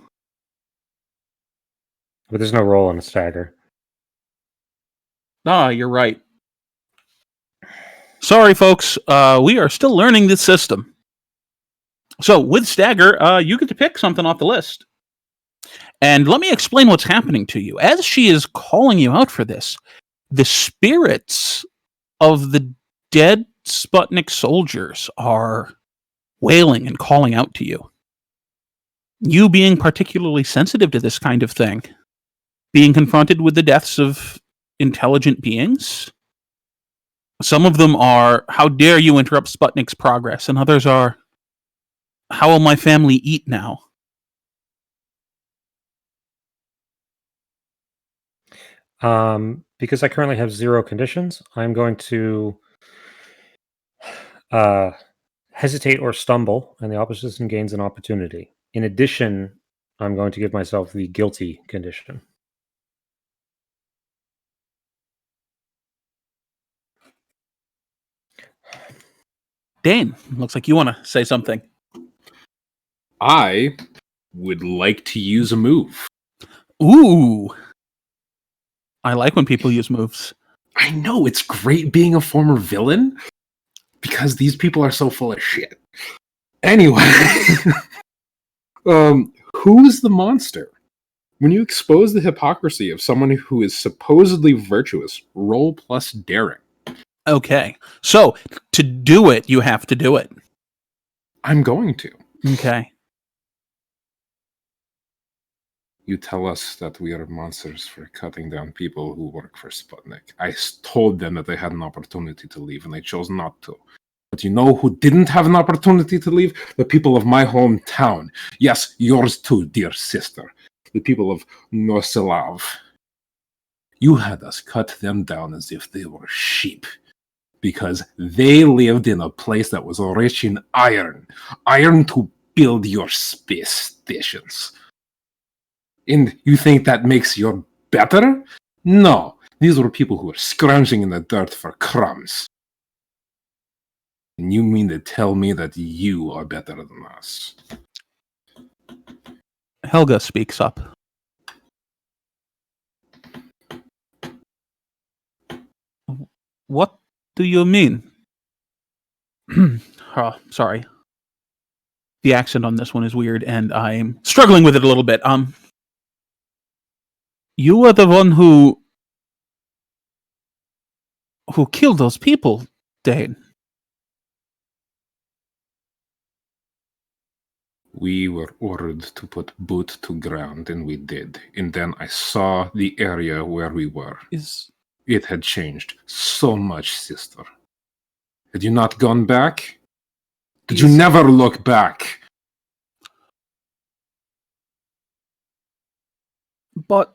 B: but there's no roll on a stagger.
E: Ah, you're right. Sorry, folks. We are still learning this system. So with stagger, you get to pick something off the list. And let me explain what's happening to you. As she is calling you out for this, the spirits of the dead Sputnik soldiers are wailing and calling out to you. You being particularly sensitive to this kind of thing, being confronted with the deaths of intelligent beings. Some of them are, how dare you interrupt Sputnik's progress, and others are, how will my family eat now?
B: Because I currently have 0 conditions, I'm going to hesitate or stumble, and the opposition gains an opportunity. In addition, I'm going to give myself the guilty condition.
E: Dane, looks like you want to say something.
D: I would like to use a move.
E: Ooh. I like when people use moves.
D: I know, it's great being a former villain because these people are so full of shit. Anyway, who's the monster? When you expose the hypocrisy of someone who is supposedly virtuous, roll plus daring.
E: Okay. So, to do it, you have to do it.
D: I'm going to.
E: Okay.
D: You tell us that we are monsters for cutting down people who work for Sputnik. I told them that they had an opportunity to leave, and they chose not to. But you know who didn't have an opportunity to leave? The people of my hometown. Yes, yours too, dear sister. The people of Nosilav. You had us cut them down as if they were sheep. Because they lived in a place that was rich in iron. Iron to build your space stations. And you think that makes you better? No. These were people who were scrounging in the dirt for crumbs. And you mean to tell me that you are better than us?
E: Helga speaks up. What do you mean? Oh, sorry. The accent on this one is weird, and I'm struggling with it a little bit. You are the one who killed those people, Dane.
D: We were ordered to put boot to ground, and we did. And then I saw the area where we were. It had changed so much, sister. Had you not gone back? Did you never look back?
E: But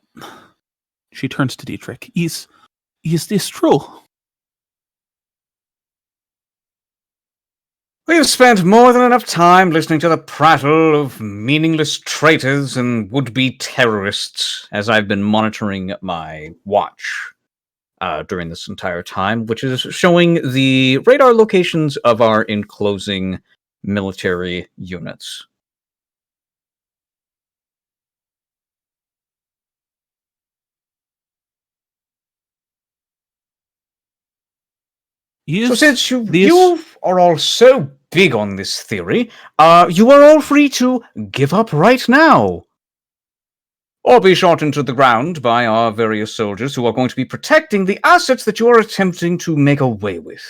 E: she turns to Dietrich. Is this true?
A: We've spent more than enough time listening to the prattle of meaningless traitors and would-be terrorists as I've been monitoring my watch during this entire time, which is showing the radar locations of our enclosing military units. So since you are all so big on this theory, you are all free to give up right now. Or be shot into the ground by our various soldiers who are going to be protecting the assets that you are attempting to make away with.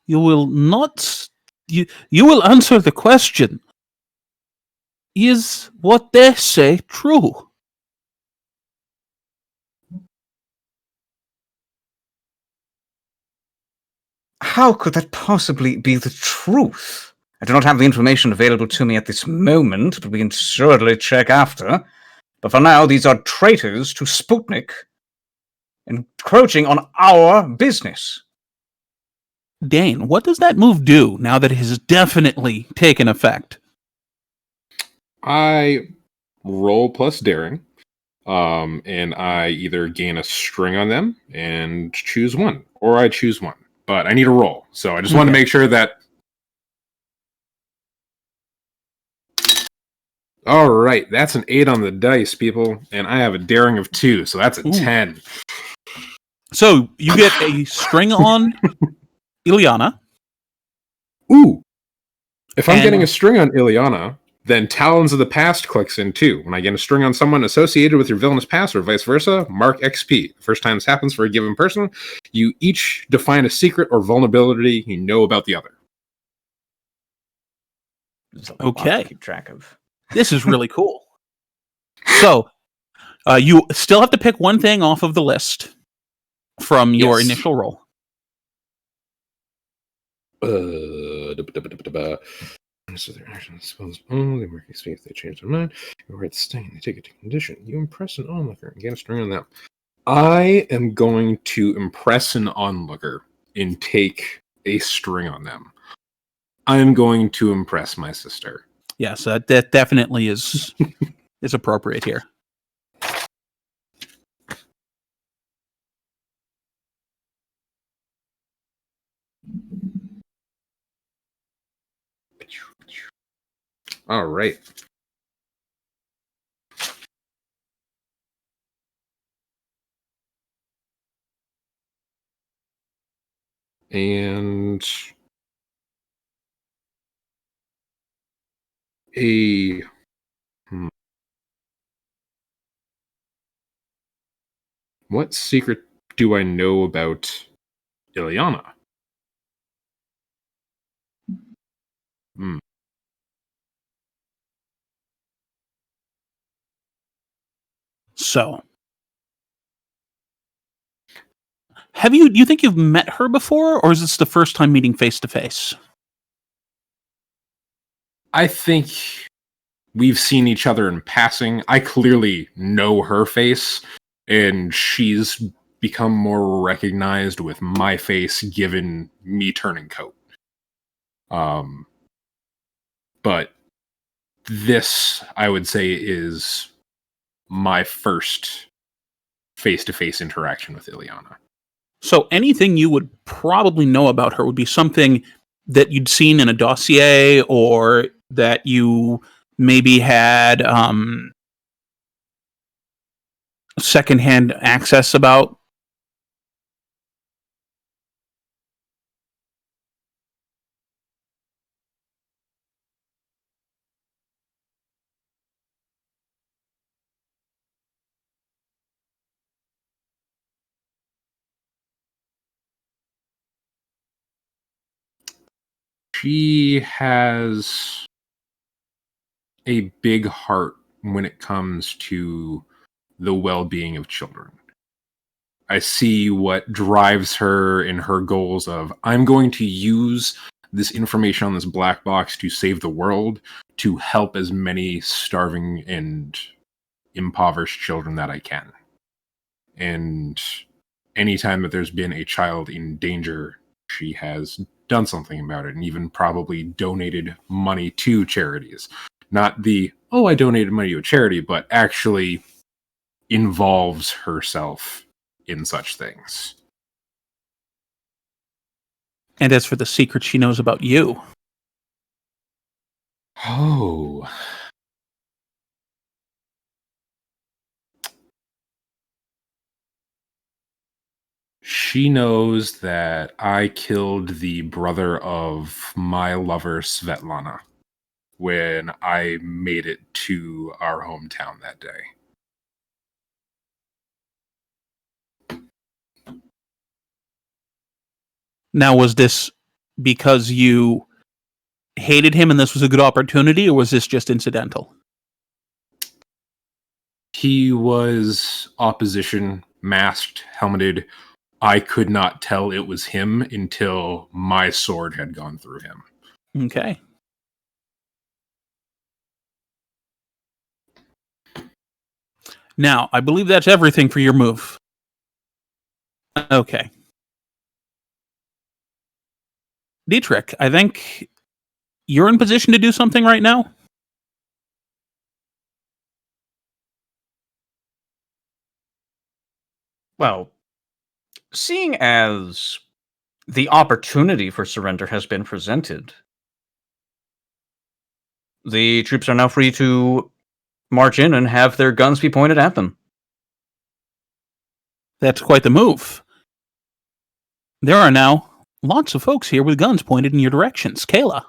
E: You will not... You will answer the question. Is what they say true?
A: How could that possibly be the truth? I do not have the information available to me at this moment, but we can surely check after. But for now, these are traitors to Sputnik, encroaching on our business.
E: Dane, what does that move do now that it has definitely taken effect?
D: I roll plus daring, and I either gain a string on them and choose one, or I choose one. But I need a roll, so I just want to make sure that... All right, that's an 8 on the dice, people, and I have a daring of 2, so that's a 10.
E: So you get a string on Ilyana.
D: Ooh. If I'm getting a string on Ilyana, then Talons of the Past clicks in too. When I get a string on someone associated with your villainous past or vice versa, mark XP. The first time this happens for a given person, you each define a secret or vulnerability you know about the other.
E: Okay.
A: Keep track of.
E: This is really cool. So, you still have to pick one thing off of the list from your initial roll.
D: So their actions suppose only mark XP if they change their mind. You write the stain, they take it to condition. You impress an onlooker and get a string on them. I am going to impress an onlooker and take a string on them. I'm going to impress my sister.
E: Yes, that definitely is is appropriate here.
D: All right. And a what secret do I know about Ileana?
E: So, do you think you've met her before, or is this the first time meeting face to face?
D: I think we've seen each other in passing. I clearly know her face, and she's become more recognized with my face given me turning coat. But this, I would say, is my first face-to-face interaction with Ileana.
E: So anything you would probably know about her would be something that you'd seen in a dossier, or that you maybe had secondhand access about.
D: She has a big heart when it comes to the well-being of children. I see what drives her in her goals of, I'm going to use this information on this black box to save the world, to help as many starving and impoverished children that I can. And anytime that there's been a child in danger, she has done something about it, and even probably donated money to charities. Not the, oh, I donated money to a charity, but actually involves herself in such things.
E: And as for the secret she knows about you,
D: Oh. She knows that I killed the brother of my lover, Svetlana, when I made it to our hometown that day.
E: now, was this because you hated him and this was a good opportunity, or was this just incidental?
D: He was opposition, masked, helmeted. I could not tell it was him until my sword had gone through him.
E: Okay. Now, I believe that's everything for your move. Okay. Dietrich, I think you're in position to do something right now.
A: Well, seeing as the opportunity for surrender has been presented, the troops are now free to march in and have their guns be pointed at them.
E: That's quite the move. There are now lots of folks here with guns pointed in your directions. Kayla.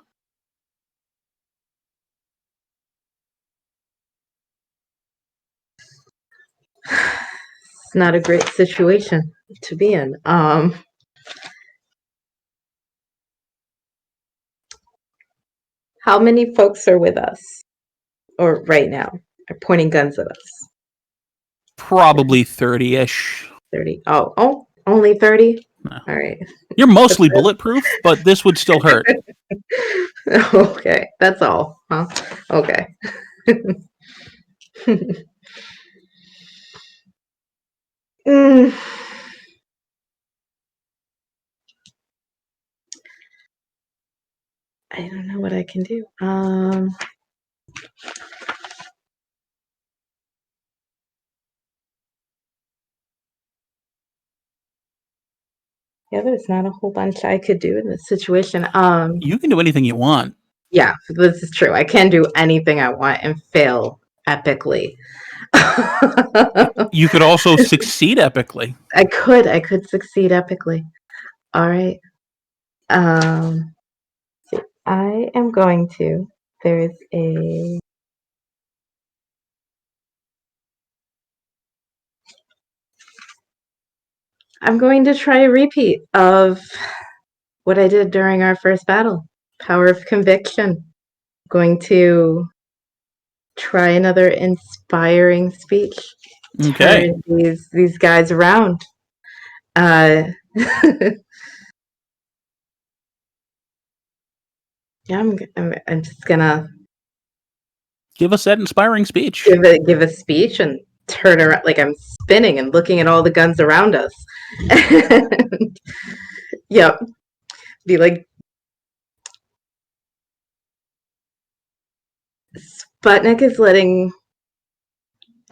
C: It's not a great situation to be in. How many folks are with us, or right now, are pointing guns at us?
E: Probably 30-ish.
C: 30. Oh, only 30?
E: No.
C: All right.
E: You're mostly bulletproof, but this would still hurt.
C: Okay, that's all, huh? Okay. Mm. I don't know what I can do. Yeah, there's not a whole bunch I could do in this situation.
E: You can do anything you want.
C: Yeah, this is true. I can do anything I want and fail epically.
E: You could also succeed epically.
C: I could succeed epically. All right. So I am going to. There's a. I'm going to try a repeat of what I did during our first battle. Power of conviction. Going to try another inspiring speech.
E: Okay.
C: Turn these guys around. Yeah, I'm just gonna
E: Give us that inspiring speech.
C: give a speech and turn around like I'm spinning and looking at all the guns around us. And, yep, be like, Sputnik is letting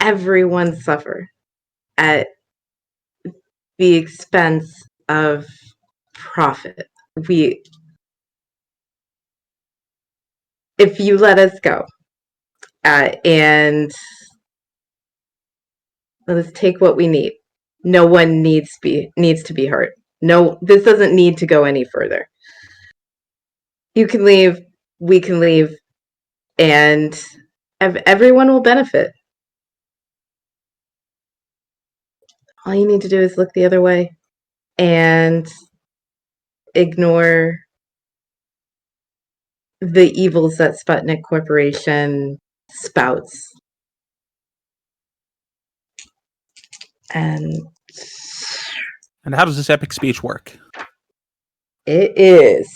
C: everyone suffer at the expense of profit. If you let us go, and let us take what we need. No one needs to be hurt. No, this doesn't need to go any further. You can leave, we can leave, and everyone will benefit. All you need to do is look the other way and ignore the evils that Sputnik Corporation spouts. And
E: how does this epic speech work?
C: it is.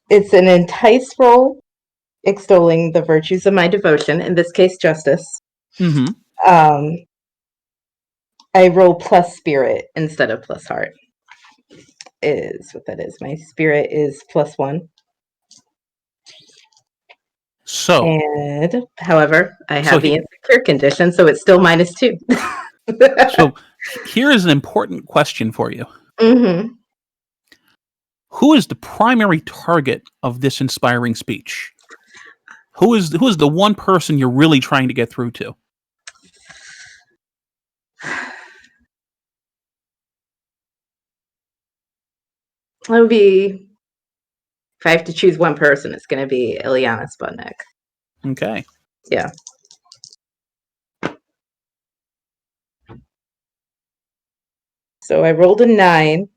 C: It's an entice roll extolling the virtues of my devotion, in this case, justice.
E: Mm-hmm.
C: I roll plus spirit instead of plus heart. Is what that is. My spirit is +1.
E: So,
C: And however, I have
E: So
C: the insecure condition, so it's still -2.
E: so here is an important question for you.
C: Mm-hmm.
E: Who is the primary target of this inspiring speech? Who is the one person you're really trying to get through to?
C: It would be, if I have to choose one person, it's going to be Ilyana Sputnik.
E: Okay.
C: Yeah. So I rolled a 9.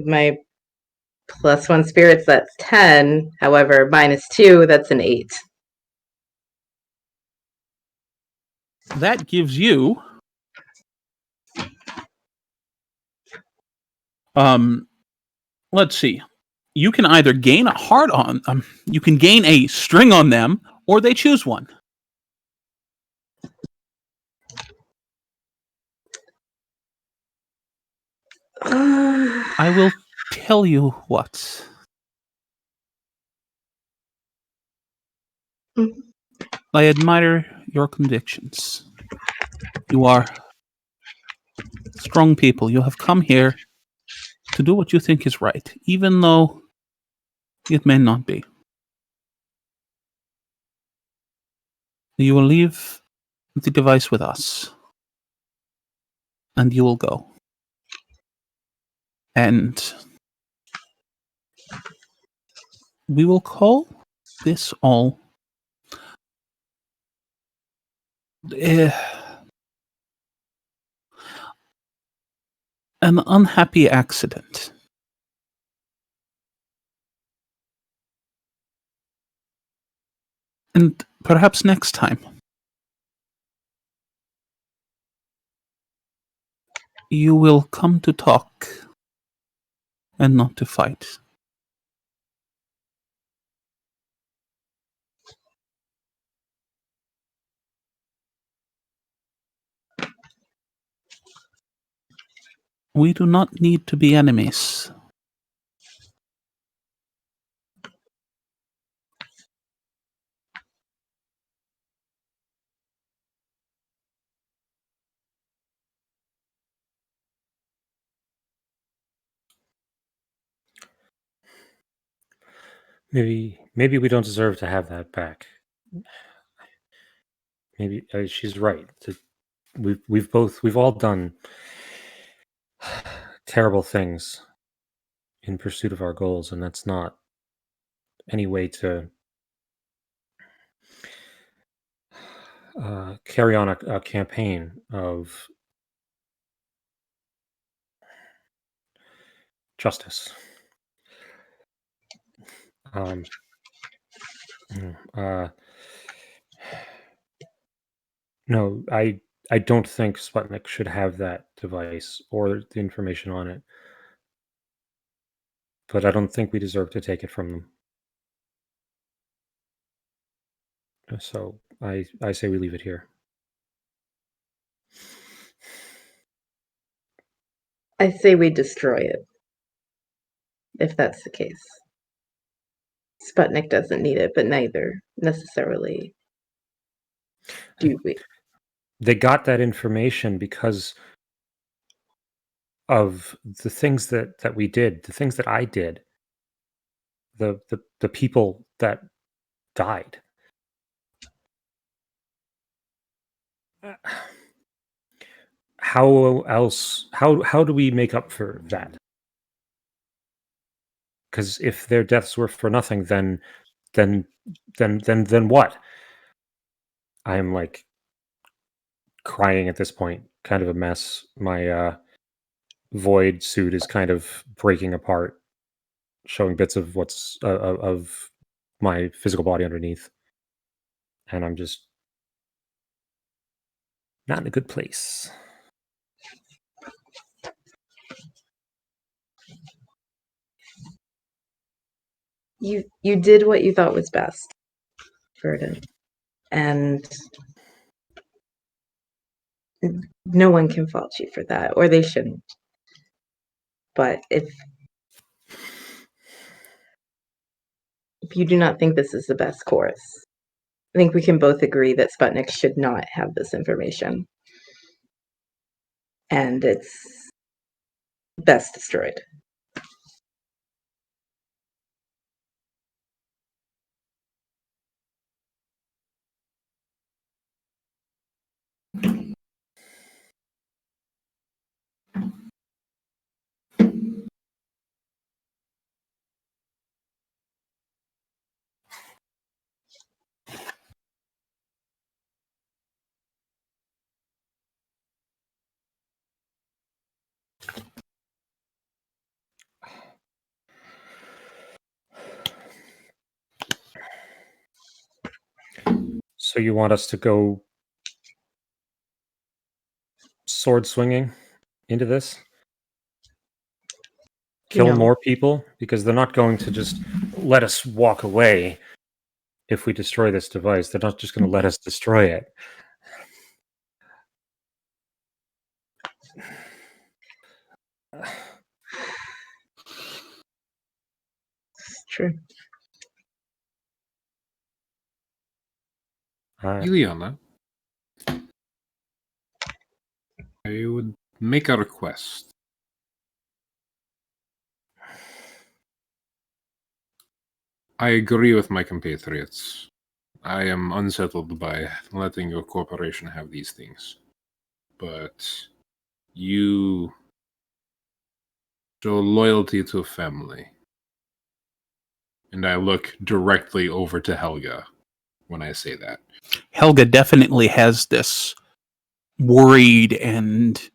C: My +1 spirits, that's 10. However, -2, that's an 8.
E: That gives you let's see. You can either gain a heart on you can gain a string on them, or they choose one. I will tell you what.
C: Mhm.
E: I admire your convictions. You are strong people. You have come here to do what you think is right, even though it may not be. You will leave the device with us, and you will go. And we will call this all an unhappy accident. And perhaps next time, you will come to talk and not to fight. We do not need to be enemies.
B: Maybe we don't deserve to have that back. Maybe she's right. We've all done terrible things in pursuit of our goals, and that's not any way to carry on a campaign of justice. No, I don't think Sputnik should have that device or the information on it. But I don't think we deserve to take it from them. So I say we leave it here.
C: I say we destroy it, if that's the case. Sputnik doesn't need it, but neither necessarily do we.
B: They got that information because of the things that we did, the things that I did, the people that died. How else? How do we make up for that? Because if their deaths were for nothing, then what? I'm like crying at this point, kind of a mess. My void suit is kind of breaking apart, showing bits of what's of my physical body underneath, and I'm just not in a good place.
C: You did what you thought was best, Verdon, and no one can fault you for that, or they shouldn't. But if you do not think this is the best course, I think we can both agree that Sputnik should not have this information. And it's best destroyed.
B: So you want us to go sword swinging into this? Kill
C: No.
B: more people? Because they're not going to just let us walk away if we destroy this device. They're not just going to let us destroy it.
C: It's true.
D: Ileana, I would make a request. I agree with my compatriots. I am unsettled by letting your corporation have these things. But you show loyalty to a family. And I look directly over to Helga when I say that.
E: Helga definitely has this worried and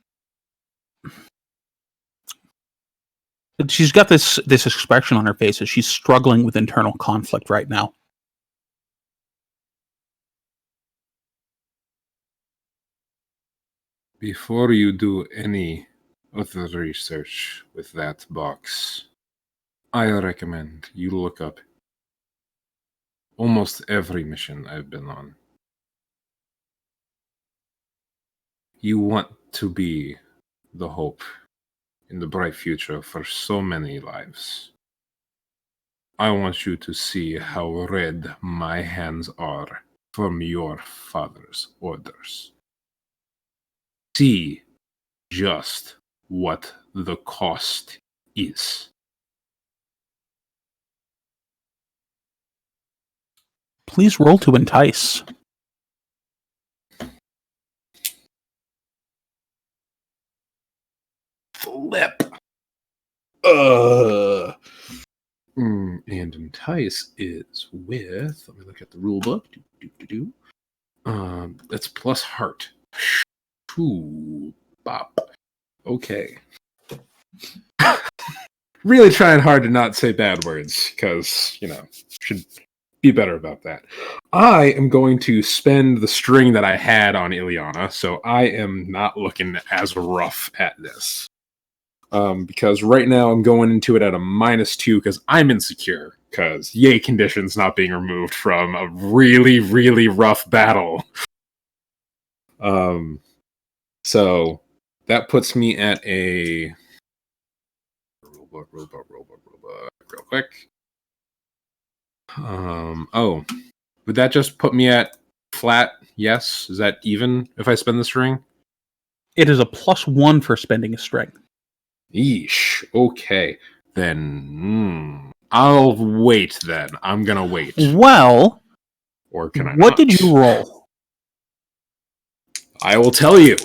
E: she's got this expression on her face as she's struggling with internal conflict right now.
D: Before you do any other research with that box, I recommend you look up almost every mission I've been on. You want to be the hope in the bright future for so many lives. I want you to see how red my hands are from your father's orders. See just what the cost is.
E: Please roll to entice.
D: Flip. And entice is with. Let me look at the rule book. That's plus heart. Ooh, bop. Okay. Really trying hard to not say bad words because should be better about that. I am going to spend the string that I had on Ileana, so I am not looking as rough at this. Because right now I'm going into it at a -2 because I'm insecure. Because yay conditions not being removed from a really, really rough battle. So that puts me at a rulebook, real quick. Would that just put me at flat? Yes. Is that even if I spend the string?
E: It is a +1 for spending a string.
D: Yeesh. Okay. Then I'll wait then. I'm gonna wait.
E: Well,
D: Or can I
E: what
D: not?
E: did you roll?
D: I will tell you.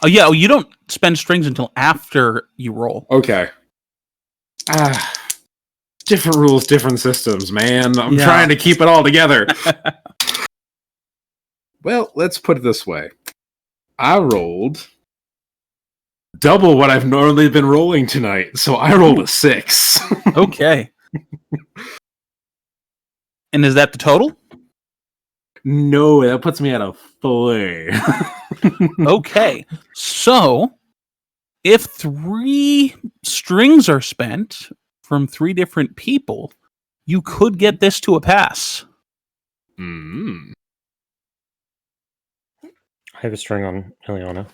E: You don't spend strings until after you roll.
D: Okay. Different rules, different systems, man. I'm trying to keep it all together. Well, let's put it this way. I rolled double what I've normally been rolling tonight, so I rolled a 6.
E: Okay. And is that the total?
D: No, that puts me at a 4.
E: Okay. So, if 3 strings are spent from 3 different people, you could get this to a pass.
D: Mm.
B: I have a string on Ileana.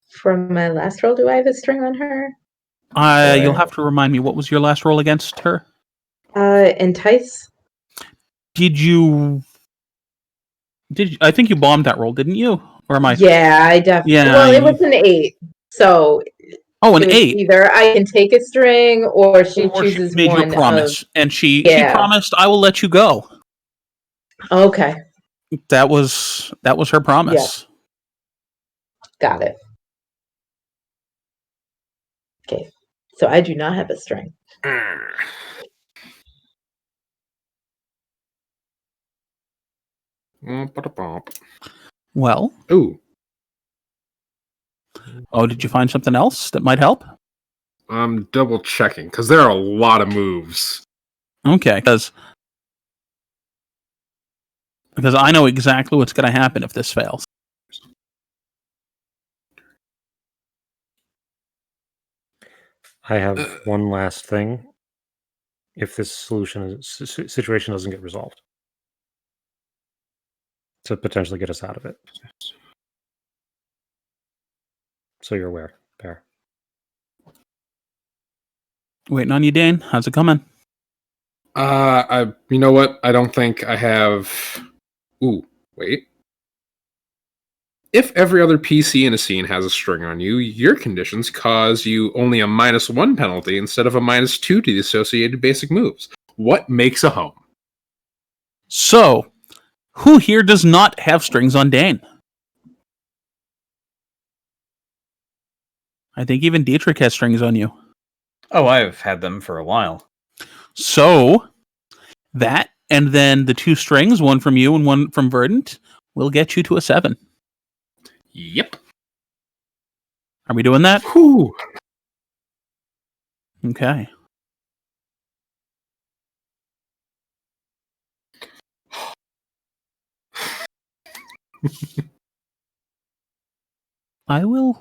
C: From my last roll, do I have a string on her?
E: You'll have to remind me, what was your last roll against her?
C: Entice.
E: I think you bombed that roll, didn't you? Or am I?
C: Yeah, I definitely.
E: Yeah,
C: Well, it was an 8, so
E: an
C: it was
E: 8.
C: either I can take a string or she
E: Or she
C: chooses
E: made you
C: one
E: a promise, and she
C: Yeah.
E: promised, "I will let you go."
C: Okay,
E: That was her promise.
C: got it. Okay, so I do not have a string.
E: Well,
D: Ooh.
E: did you find something else that might help?
D: I'm double checking because there are a lot of moves.
E: Okay, because I know exactly what's going to happen if this fails.
B: I have one last thing. If this situation doesn't get resolved, to potentially get us out of it. So you're aware, Bear.
E: Waiting on you, Dane. How's it coming?
D: You know what? I don't think I have. Ooh, wait. If every other PC in a scene has a string on you, your conditions cause you only a -1 penalty instead of a -2 to the associated basic moves. What makes a home?
E: So, who here does not have strings on Dane? I think even Dietrich has strings on you.
A: Oh, I've had them for a while.
E: So, that, and then the 2 strings, one from you and one from Verdant, will get you to a 7.
D: Yep.
E: Are we doing that?
D: Whew.
E: Okay. I will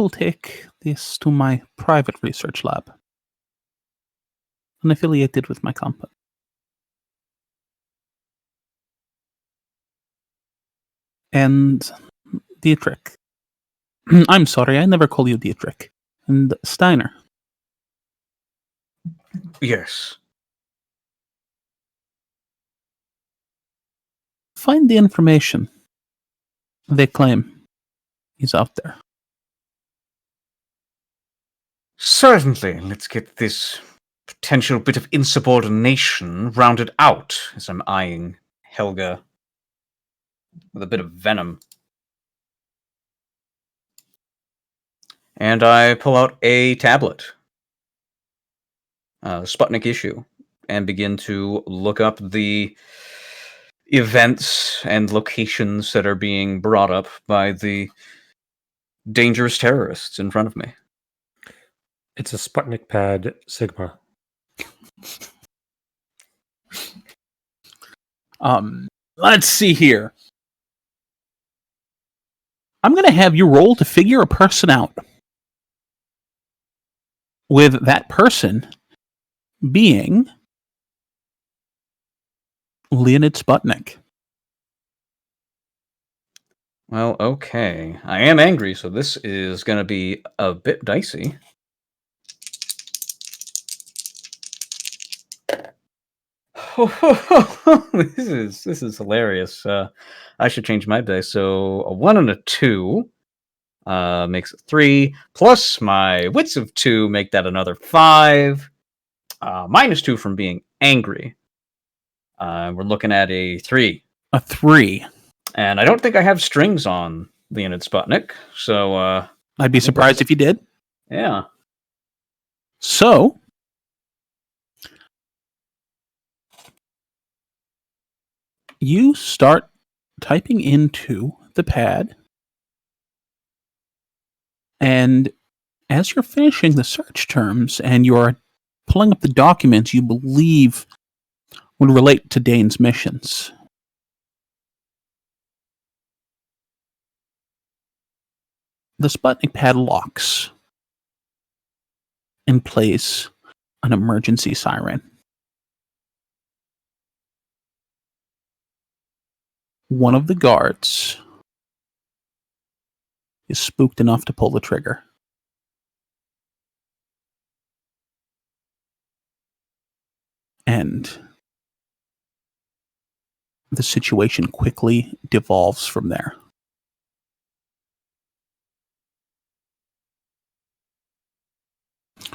E: take this to my private research lab, unaffiliated with my company. And Dietrich. I'm sorry, I never call you Dietrich. And Steiner.
A: Yes.
E: Find the information they claim He's out there.
A: Certainly. Let's get this potential bit of insubordination rounded out as I'm eyeing Helga with a bit of venom. And I pull out a tablet, Sputnik issue, and begin to look up the events and locations that are being brought up by the dangerous terrorists in front of me.
B: It's a Sputnik pad Sigma.
E: Let's see here. I'm going to have you roll to figure a person out, with that person being Leonid Sputnik.
A: Well, okay. I am angry, so this is going to be a bit dicey. This is hilarious. I should change my dice. So a 1 and a 2 makes it 3, plus my wits of 2 make that another 5. Minus 2 from being angry. We're looking at a 3.
E: A 3.
A: And I don't think I have strings on Leonid Sputnik, so
E: I'd be surprised if you did.
A: yeah.
E: So, you start typing into the pad, and as you're finishing the search terms and you're pulling up the documents you believe would relate to Dane's missions, the Sputnik pad locks and plays an emergency siren. One of the guards is spooked enough to pull the trigger. And the situation quickly devolves from there.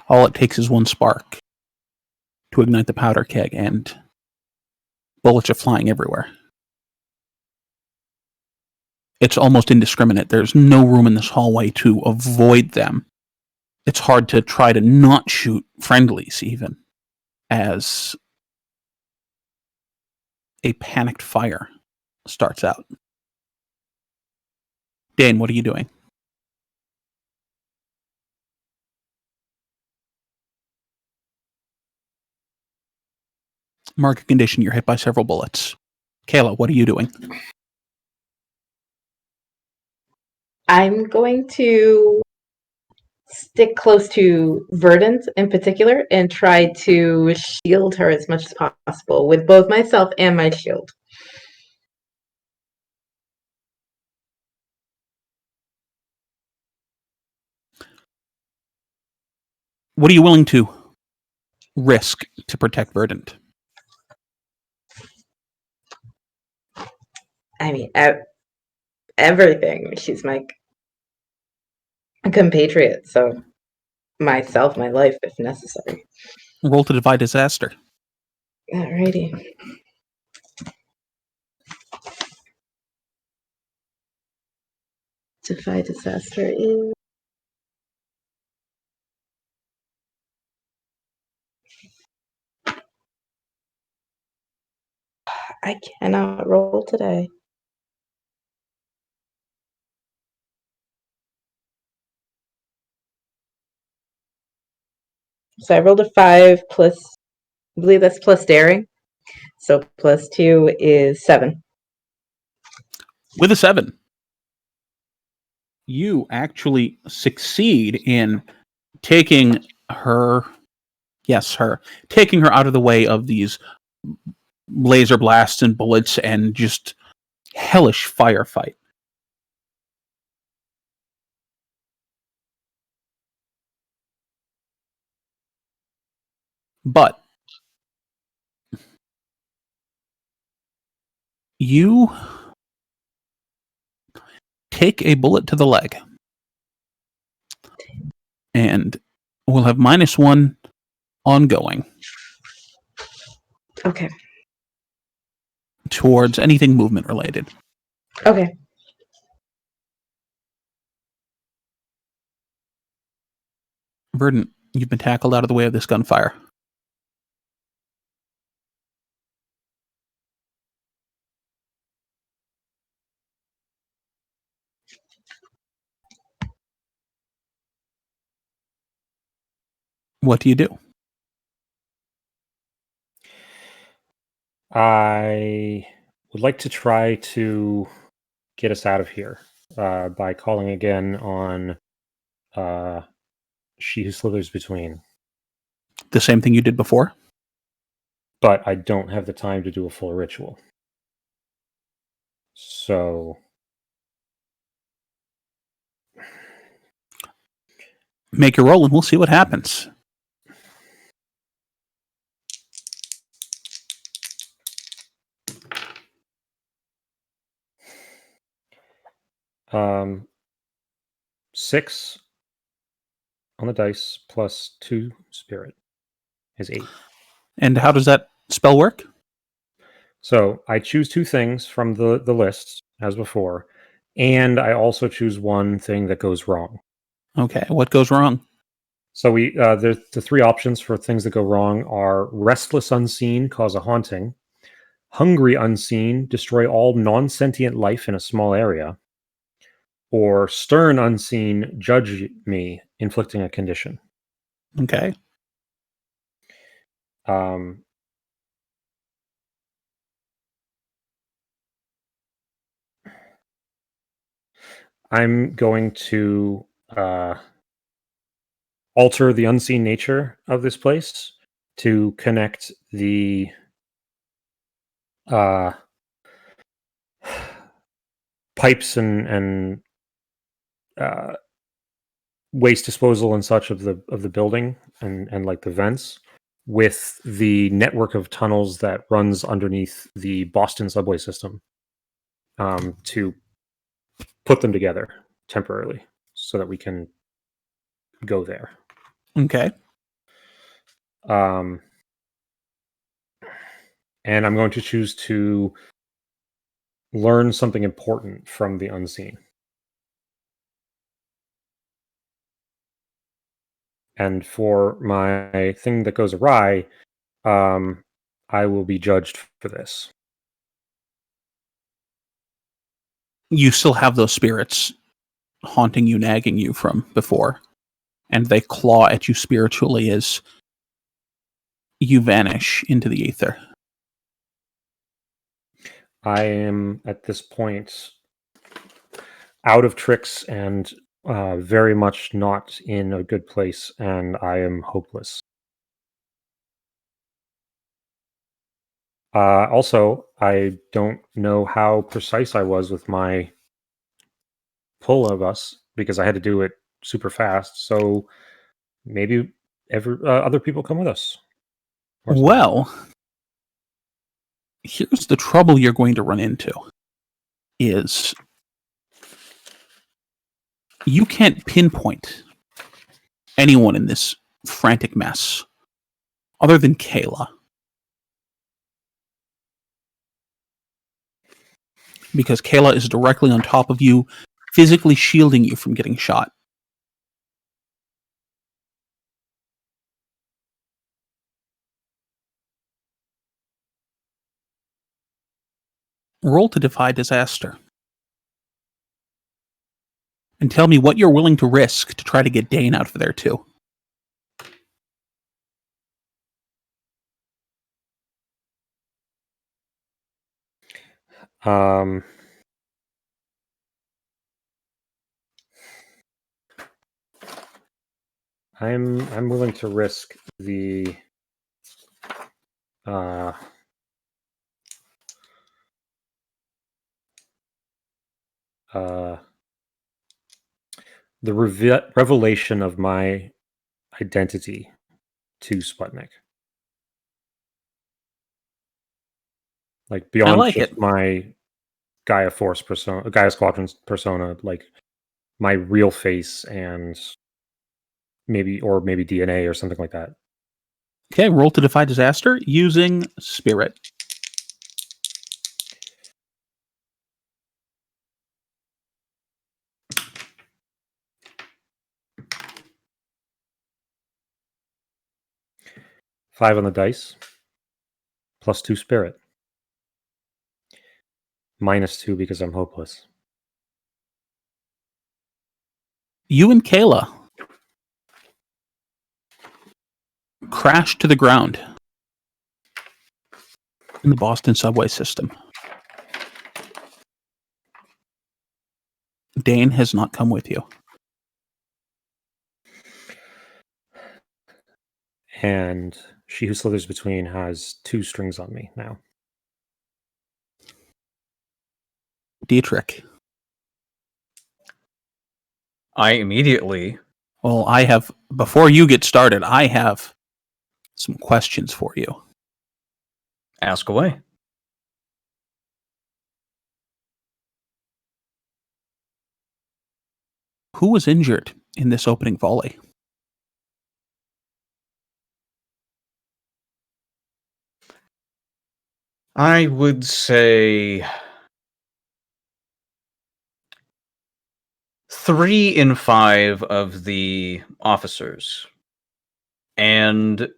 E: All it takes is one spark to ignite the powder keg, and bullets are flying everywhere. It's almost indiscriminate. There's no room in this hallway to avoid them. It's hard to try to not shoot friendlies, even, as a panicked fire starts out. Dane, what are you doing? Market condition, you're hit by several bullets. Kayla, what are you doing?
C: I'm going to stick close to Verdant in particular and try to shield her as much as possible with both myself and my shield.
E: What are you willing to risk to protect Verdant?
C: I mean, everything. She's my compatriot, so myself, my life, if necessary.
E: Roll to divide disaster.
C: Alrighty. Defy disaster is... I cannot roll today. So I rolled a 5 plus, I believe that's plus daring. So plus 2 is 7.
E: With a 7, you actually succeed in taking her, taking her out of the way of these laser blasts and bullets and just hellish firefight. But you take a bullet to the leg. And we'll have -1 ongoing
C: Okay.
E: towards anything movement related.
C: Okay.
E: Verdant, you've been tackled out of the way of this gunfire. What do you do?
B: I would like to try to get us out of here by calling again on She Who Slithers Between.
E: The same thing you did before?
B: But I don't have the time to do a full ritual. So
E: Make your roll and we'll see what happens.
B: um, 6 on the dice plus 2 spirit is 8.
E: And how does that spell work?
B: So I choose 2 things from the list as before, and I also choose one thing that goes wrong.
E: Okay, what goes wrong?
B: So we the 3 options for things that go wrong are restless unseen, cause a haunting; hungry unseen, destroy all non-sentient life in a small area; or stern unseen, judge me, inflicting a condition.
E: Okay.
B: Um, I'm going to alter the unseen nature of this place to connect the pipes and waste disposal and such of the building and like the vents with the network of tunnels that runs underneath the Boston subway system, to put them together temporarily so that we can go there.
E: Okay.
B: And I'm going to choose to learn something important from the unseen. And for my thing that goes awry, I will be judged for this.
E: You still have those spirits haunting you, nagging you from before, and they claw at you spiritually as you vanish into the ether.
B: I am at this point out of tricks and very much not in a good place, and I am hopeless. Also, I don't know how precise I was with my pull of us because I had to do it super fast. So maybe other people come with us. Or something.
E: Well, here's the trouble you're going to run into is you can't pinpoint anyone in this frantic mess other than Kayla. Because Kayla is directly on top of you, physically shielding you from getting shot. Roll to defy disaster. And tell me what you're willing to risk to try to get Dane out of there too.
B: I'm willing to risk the revelation of my identity to Sputnik. Like beyond
E: like
B: just
E: it.
B: my Gaia Force persona, Gaia Squadron persona, like my real face and maybe DNA or something like that.
E: Okay, roll to defy disaster using spirit.
B: Five on the dice, +2 spirit. -2 because I'm hopeless.
E: You and Kayla crash to the ground in the Boston subway system. Dane has not come with you.
B: And she who slithers between has 2 strings on me now.
E: Dietrich.
A: I immediately.
E: Well, before you get started, I have some questions for you.
A: Ask away.
E: Who was injured in this opening volley?
A: I would say 3 in 5 of the officers. And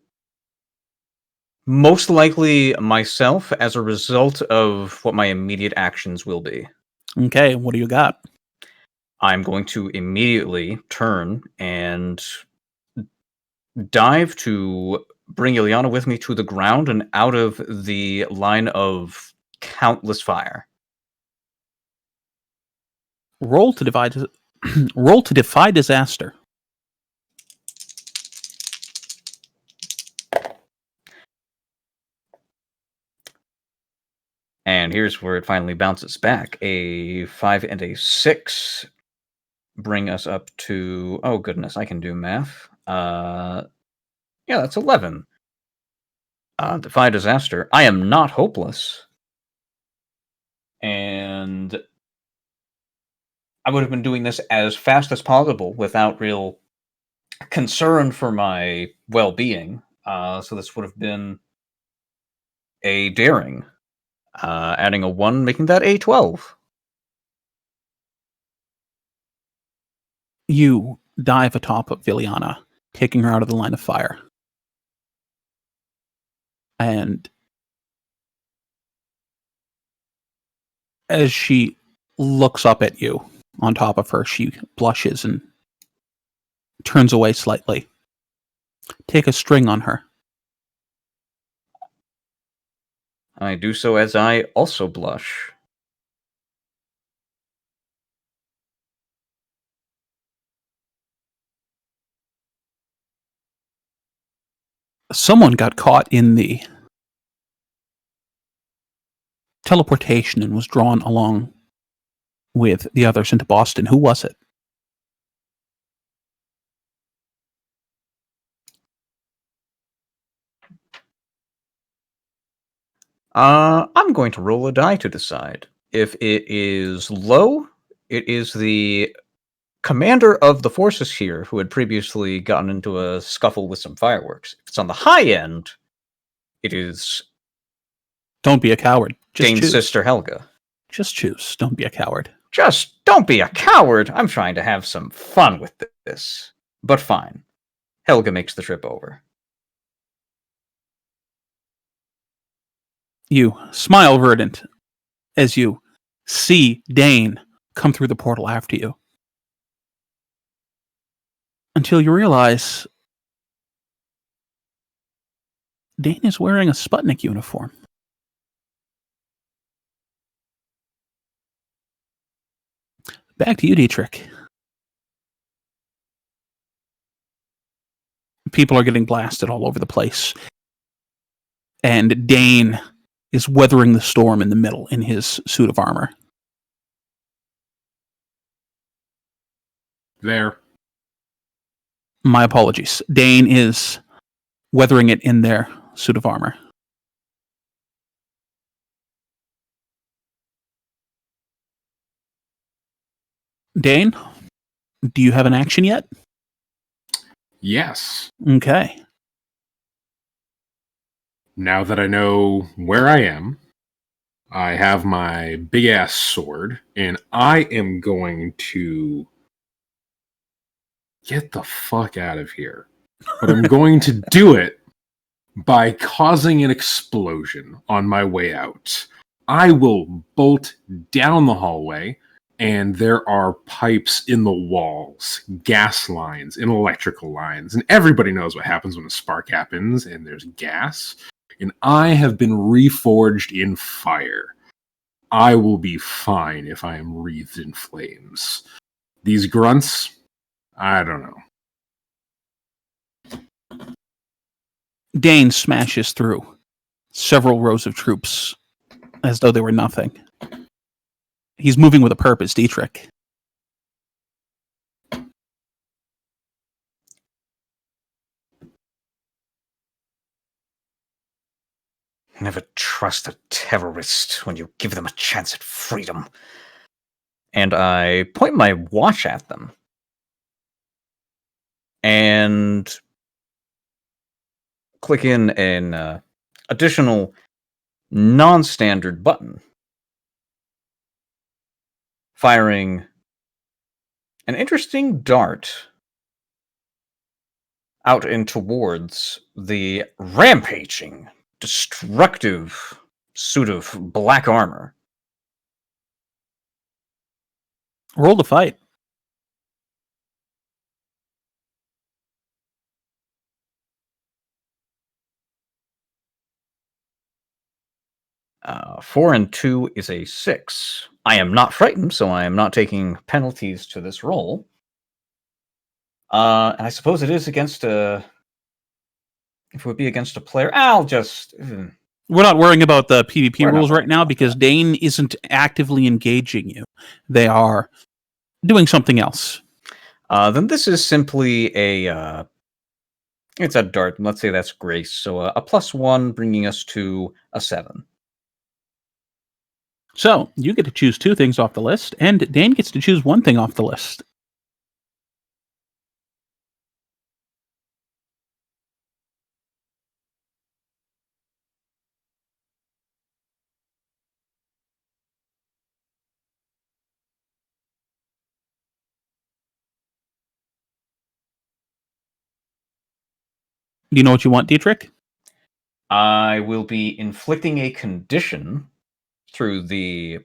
A: most likely myself as a result of what my immediate actions will be.
E: Okay, what do you got?
A: I'm going to immediately turn and dive to bring Ilyana with me to the ground and out of the line of countless fire.
E: Roll to roll to defy disaster.
A: And here's where it finally bounces back. A 5 and a 6 bring us up to... Oh, goodness, I can do math. Yeah, that's 11. Defy disaster. I am not hopeless. And I would have been doing this as fast as possible without real concern for my well-being. So this would have been a daring. Adding a 1, making that a 12.
E: You dive atop of Ilyana, taking her out of the line of fire. And as she looks up at you on top of her, she blushes and turns away slightly. Take a string on her.
A: I do so as I also blush.
E: Someone got caught in the teleportation and was drawn along with the others into Boston. Who was it?
A: I'm going to roll a die to decide. If it is low, it is the commander of the forces here who had previously gotten into a scuffle with some fireworks. If it's on the high end, it is
E: Don't be a coward. Just
A: Dane's
E: choose.
A: sister Helga.
E: Just choose. Don't be a coward.
A: Just don't be a coward. I'm trying to have some fun with this. But fine. Helga makes the trip over.
E: You smile, Verdant, as you see Dane come through the portal after you. Until you realize Dane is wearing a Sputnik uniform. Back to you, Dietrich. People are getting blasted all over the place. And Dane is weathering the storm in the middle in his suit of armor.
D: There.
E: My apologies. Dane is weathering it in their suit of armor. Dane, do you have an action yet?
D: Yes.
E: Okay.
D: Now that I know where I am, I have my big ass sword, and I am going to get the fuck out of here. But I'm going to do it by causing an explosion on my way out. I will bolt down the hallway, and there are pipes in the walls, gas lines, and electrical lines, and everybody knows what happens when a spark happens, and there's gas. And I have been reforged in fire. I will be fine if I am wreathed in flames. These grunts, I don't know.
E: Dane smashes through several rows of troops as though they were nothing. He's moving with a purpose, Dietrich.
A: Never trust a terrorist when you give them a chance at freedom. And I point my watch at them. And click in an additional non-standard button, firing an interesting dart out and towards the rampaging, destructive suit of black armor.
E: Roll to fight.
A: Uh, 4 and 2 is a 6. I am not frightened, so I am not taking penalties to this roll. And I suppose it is against a... If it would be against a player, I'll just...
E: We're not worrying about the PvP
A: We're not
E: rules right
A: worrying
E: now
A: about
E: because
A: that.
E: Dane isn't actively engaging you. They are doing something else.
A: Then this is simply a... it's a dart. Let's say that's Grace. So a +1 bringing us to a 7.
E: So you get to choose 2 things off the list, and Dane gets to choose 1 thing off the list. Do you know what you want, Dietrich?
A: I will be inflicting a condition through the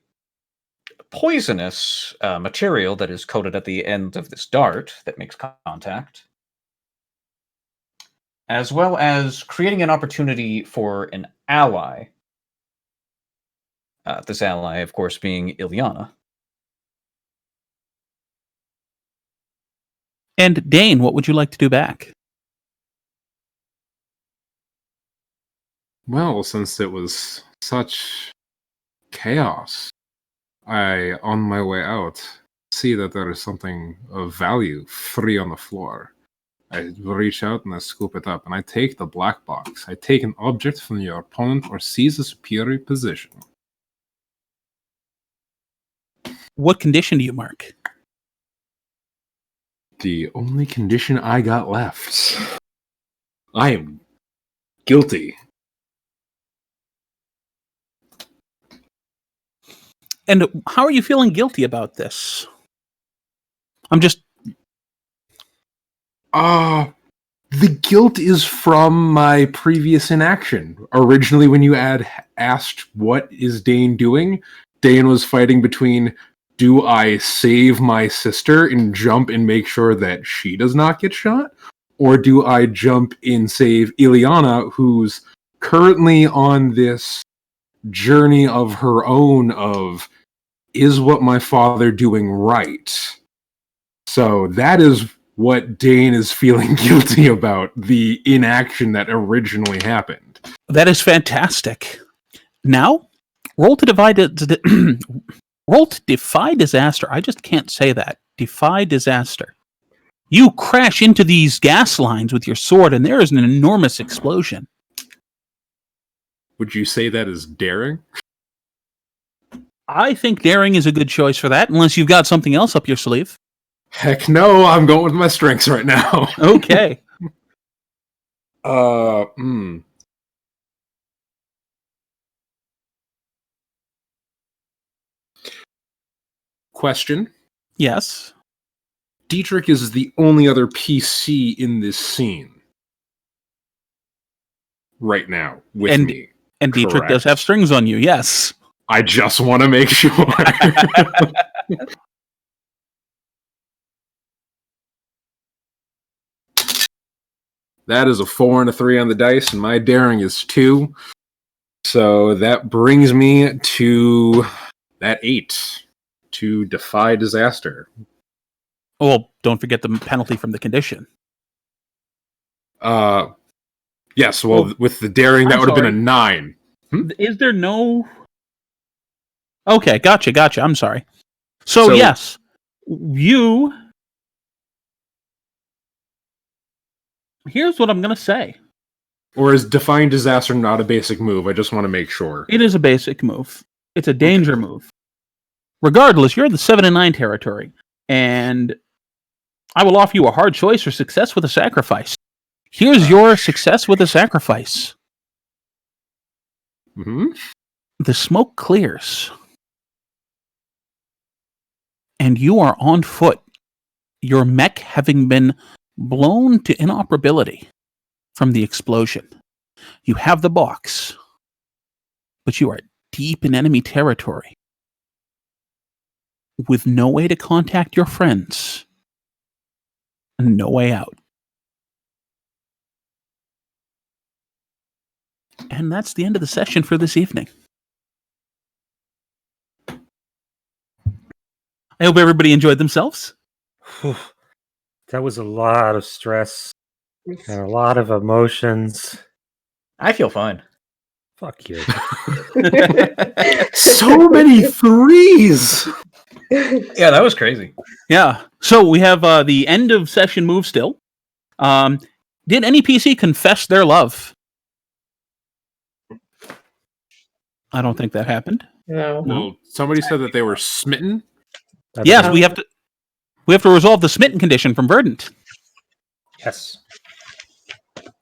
A: poisonous material that is coated at the end of this dart that makes contact, as well as creating an opportunity for an ally. This ally, of course, being Ilyana.
E: And Dane, what would you like to do back?
D: Well, since it was such chaos, I, on my way out, see that there is something of value free on the floor. I reach out and I scoop it up, and I take the black box. I take an object from your opponent or seize a superior position.
E: What condition do you mark?
D: The only condition I got left. I am guilty.
E: And how are you feeling guilty about this? I'm just...
D: The guilt is from my previous inaction. Originally, when you asked what is Dane doing, Dane was fighting between, do I save my sister and jump and make sure that she does not get shot? Or do I jump and save Ilyana, who's currently on this journey of her own of, is what my father doing right? So that is what Dane is feeling guilty about, the inaction that originally happened.
E: That is fantastic. Now, roll to roll to defy disaster. I just can't say that. Defy disaster. You crash into these gas lines with your sword, and there is an enormous explosion.
D: Would you say that is daring?
E: I think daring is a good choice for that, unless you've got something else up your sleeve.
D: Heck no, I'm going with my strengths right now.
E: Okay.
D: Question.
E: Yes.
D: Dietrich is the only other PC in this scene right now with me.
E: And Dietrich does
D: Correct.
E: have strings on you, yes.
D: I just want to make sure. That is a 4 and a 3 on the dice, and my daring is 2. So that brings me to that 8 to defy disaster.
E: Well, don't forget the penalty from the condition.
D: Yes, well, with the daring, that
E: I'm
D: would have been a
E: sorry.
D: 9.
E: Is there no... Okay, gotcha. I'm sorry. So yes, you... Here's what I'm going to say.
D: Or is defying disaster not a basic move? I just want to make sure.
E: It is a basic move. It's a danger move. Regardless, you're in the 7 and 9 territory, and I will offer you a hard choice or success with a sacrifice. Here's your success with a sacrifice.
D: Mm-hmm.
E: The smoke clears, and you are on foot, your mech having been blown to inoperability from the explosion. You have the box, but you are deep in enemy territory with no way to contact your friends and no way out. And that's the end of the session for this evening. I hope everybody enjoyed themselves.
B: That was a lot of stress and a lot of emotions.
A: I feel fine.
B: Fuck you.
D: So many 3s!
A: Yeah, that was crazy.
E: Yeah. So we have the end of session move still. Did any PC confess their love? I don't think that happened.
C: No.
D: Well, somebody said that they were smitten.
E: Yes, we have to resolve the smitten condition from Verdant.
B: Yes.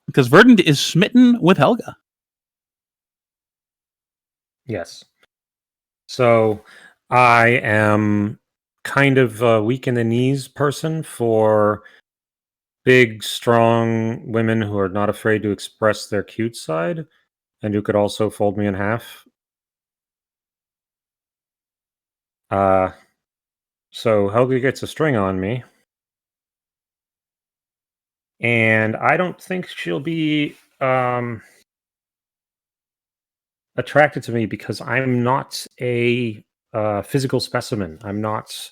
E: Because Verdant is smitten with Helga.
B: Yes. So I am kind of a weak in the knees person for big, strong women who are not afraid to express their cute side and who could also fold me in half. So Helga gets a string on me. And I don't think she'll be attracted to me because I'm not a physical specimen. I'm not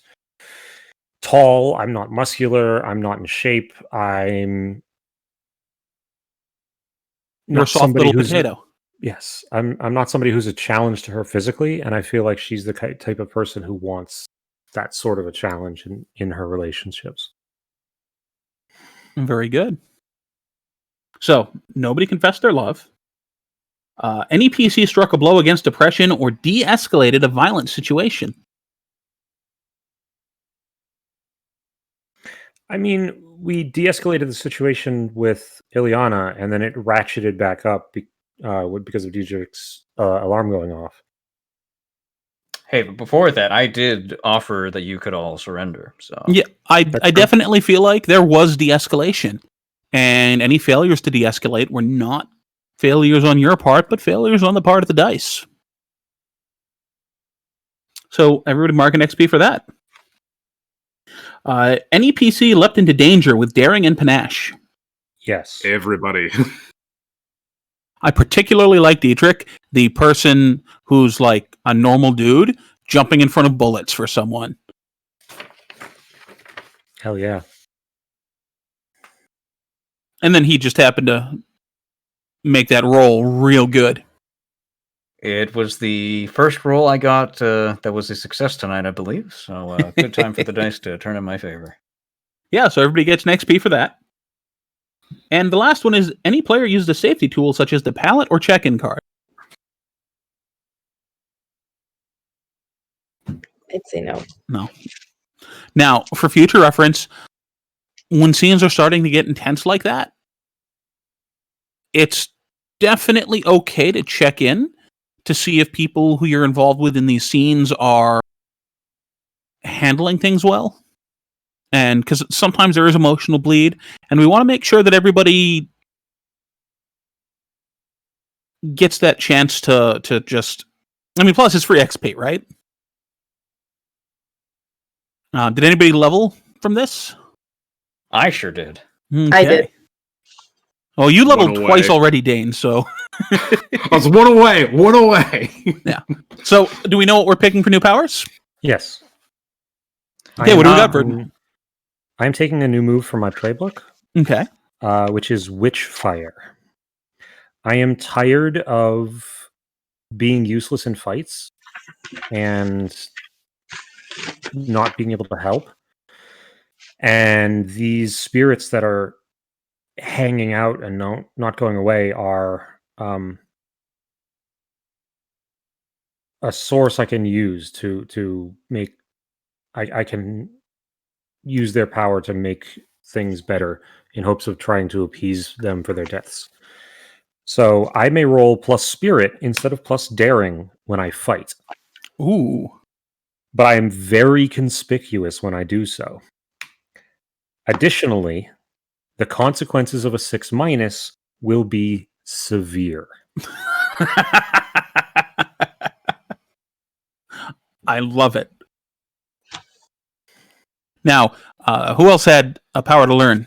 B: tall. I'm not muscular. I'm not in shape. I'm
E: You're a soft little potato.
B: Yes, I'm not somebody who's a challenge to her physically, and I feel like she's the type of person who wants that sort of a challenge in her relationships.
E: Very good. So, nobody confessed their love. Any PC struck a blow against depression or de-escalated a violent situation.
B: I mean, we de-escalated the situation with Ileana, and then it ratcheted back up because of Dietrich's alarm going off.
A: Hey, but before that, I did offer that you could all surrender. So
E: Yeah, I
B: That's
E: definitely feel like there was de-escalation. And any failures to de-escalate were not failures on your part, but failures on the part of the dice. So everybody mark an XP for that. Any PC leapt into danger with daring and panache.
B: Yes.
D: Everybody.
E: I particularly like Dietrich, the person who's like a normal dude jumping in front of bullets for someone.
B: Hell yeah.
E: And then he just happened to make that roll real good.
A: it was the first roll I got that was a success tonight, I believe. So good time for the dice to turn in my favor.
E: Yeah, so everybody gets an XP for that. And the last one is any player used a safety tool such as the pallet or check-in card.
C: I'd say no.
E: No. Now, for future reference, when scenes are starting to get intense like that, it's definitely okay to check in to see if people who you're involved with in these scenes are handling things well. And because sometimes there is emotional bleed, and we want to make sure that everybody gets that chance to just. I mean, plus it's free XP, right? Did anybody level from this?
A: I sure did.
E: Okay.
C: I did.
E: Oh, you leveled
D: One away.
E: twice already, Dane. So,
D: I was one away. One away.
E: yeah. So, do we know what we're picking for new powers?
B: Yes.
E: Okay, what do we got, Burton?
B: I'm taking a new move from my playbook,
E: Okay.
B: which is Witch Fire. I am tired of being useless in fights and not being able to help. And these spirits that are hanging out and not going away are a source I can use to make. I can use their power to make things better in hopes of trying to appease them for their deaths. So I may roll plus spirit instead of plus daring when I fight.
E: Ooh.
B: But I am very conspicuous when I do so. Additionally, the consequences of a 6- will be severe.
E: I love it. Now, who else had a power to learn?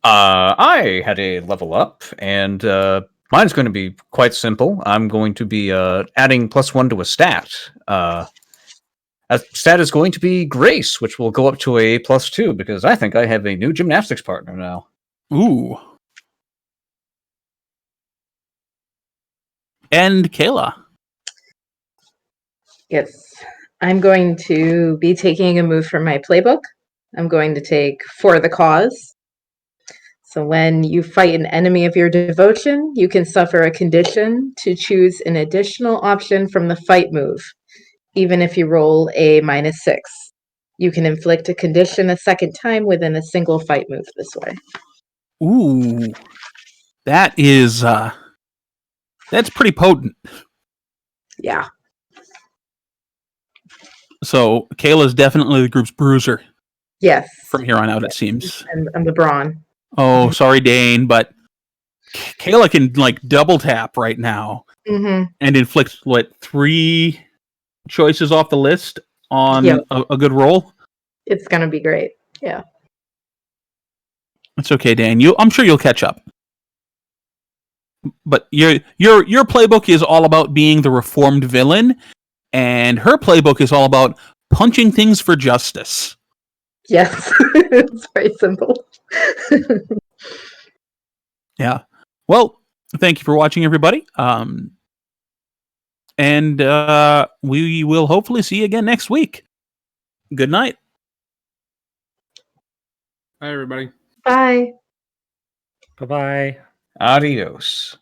A: I had a level up, and mine's going to be quite simple. I'm going to be adding +1 to a stat. A stat is going to be Grace, which will go up to a +2, because I think I have a new gymnastics partner now.
E: Ooh. And Kayla.
C: Yes. I'm going to be taking a move from my playbook. I'm going to take For the Cause. So when you fight an enemy of your devotion, you can suffer a condition to choose an additional option from the fight move, even if you roll a -6. You can inflict a condition a second time within a single fight move this way.
E: Ooh. That is that's pretty potent.
C: Yeah.
E: So Kayla's definitely the group's bruiser
C: Yes.
E: from here on out, it seems.
C: I'm the brawn.
E: Oh, sorry, Dane, but Kayla can like double tap right now
C: Mm-hmm.
E: and inflict 3 choices off the list on
C: Yep.
E: a good roll.
C: It's gonna be great. Yeah.
E: It's okay, Dane. I'm sure you'll catch up. But your playbook is all about being the reformed villain, and her playbook is all about punching things for justice.
C: Yes. It's very simple.
E: Yeah. Well, thank you for watching, everybody. And we will hopefully see you again next week. Good night.
D: Hi, everybody.
C: Bye.
B: Bye-bye.
A: Adios.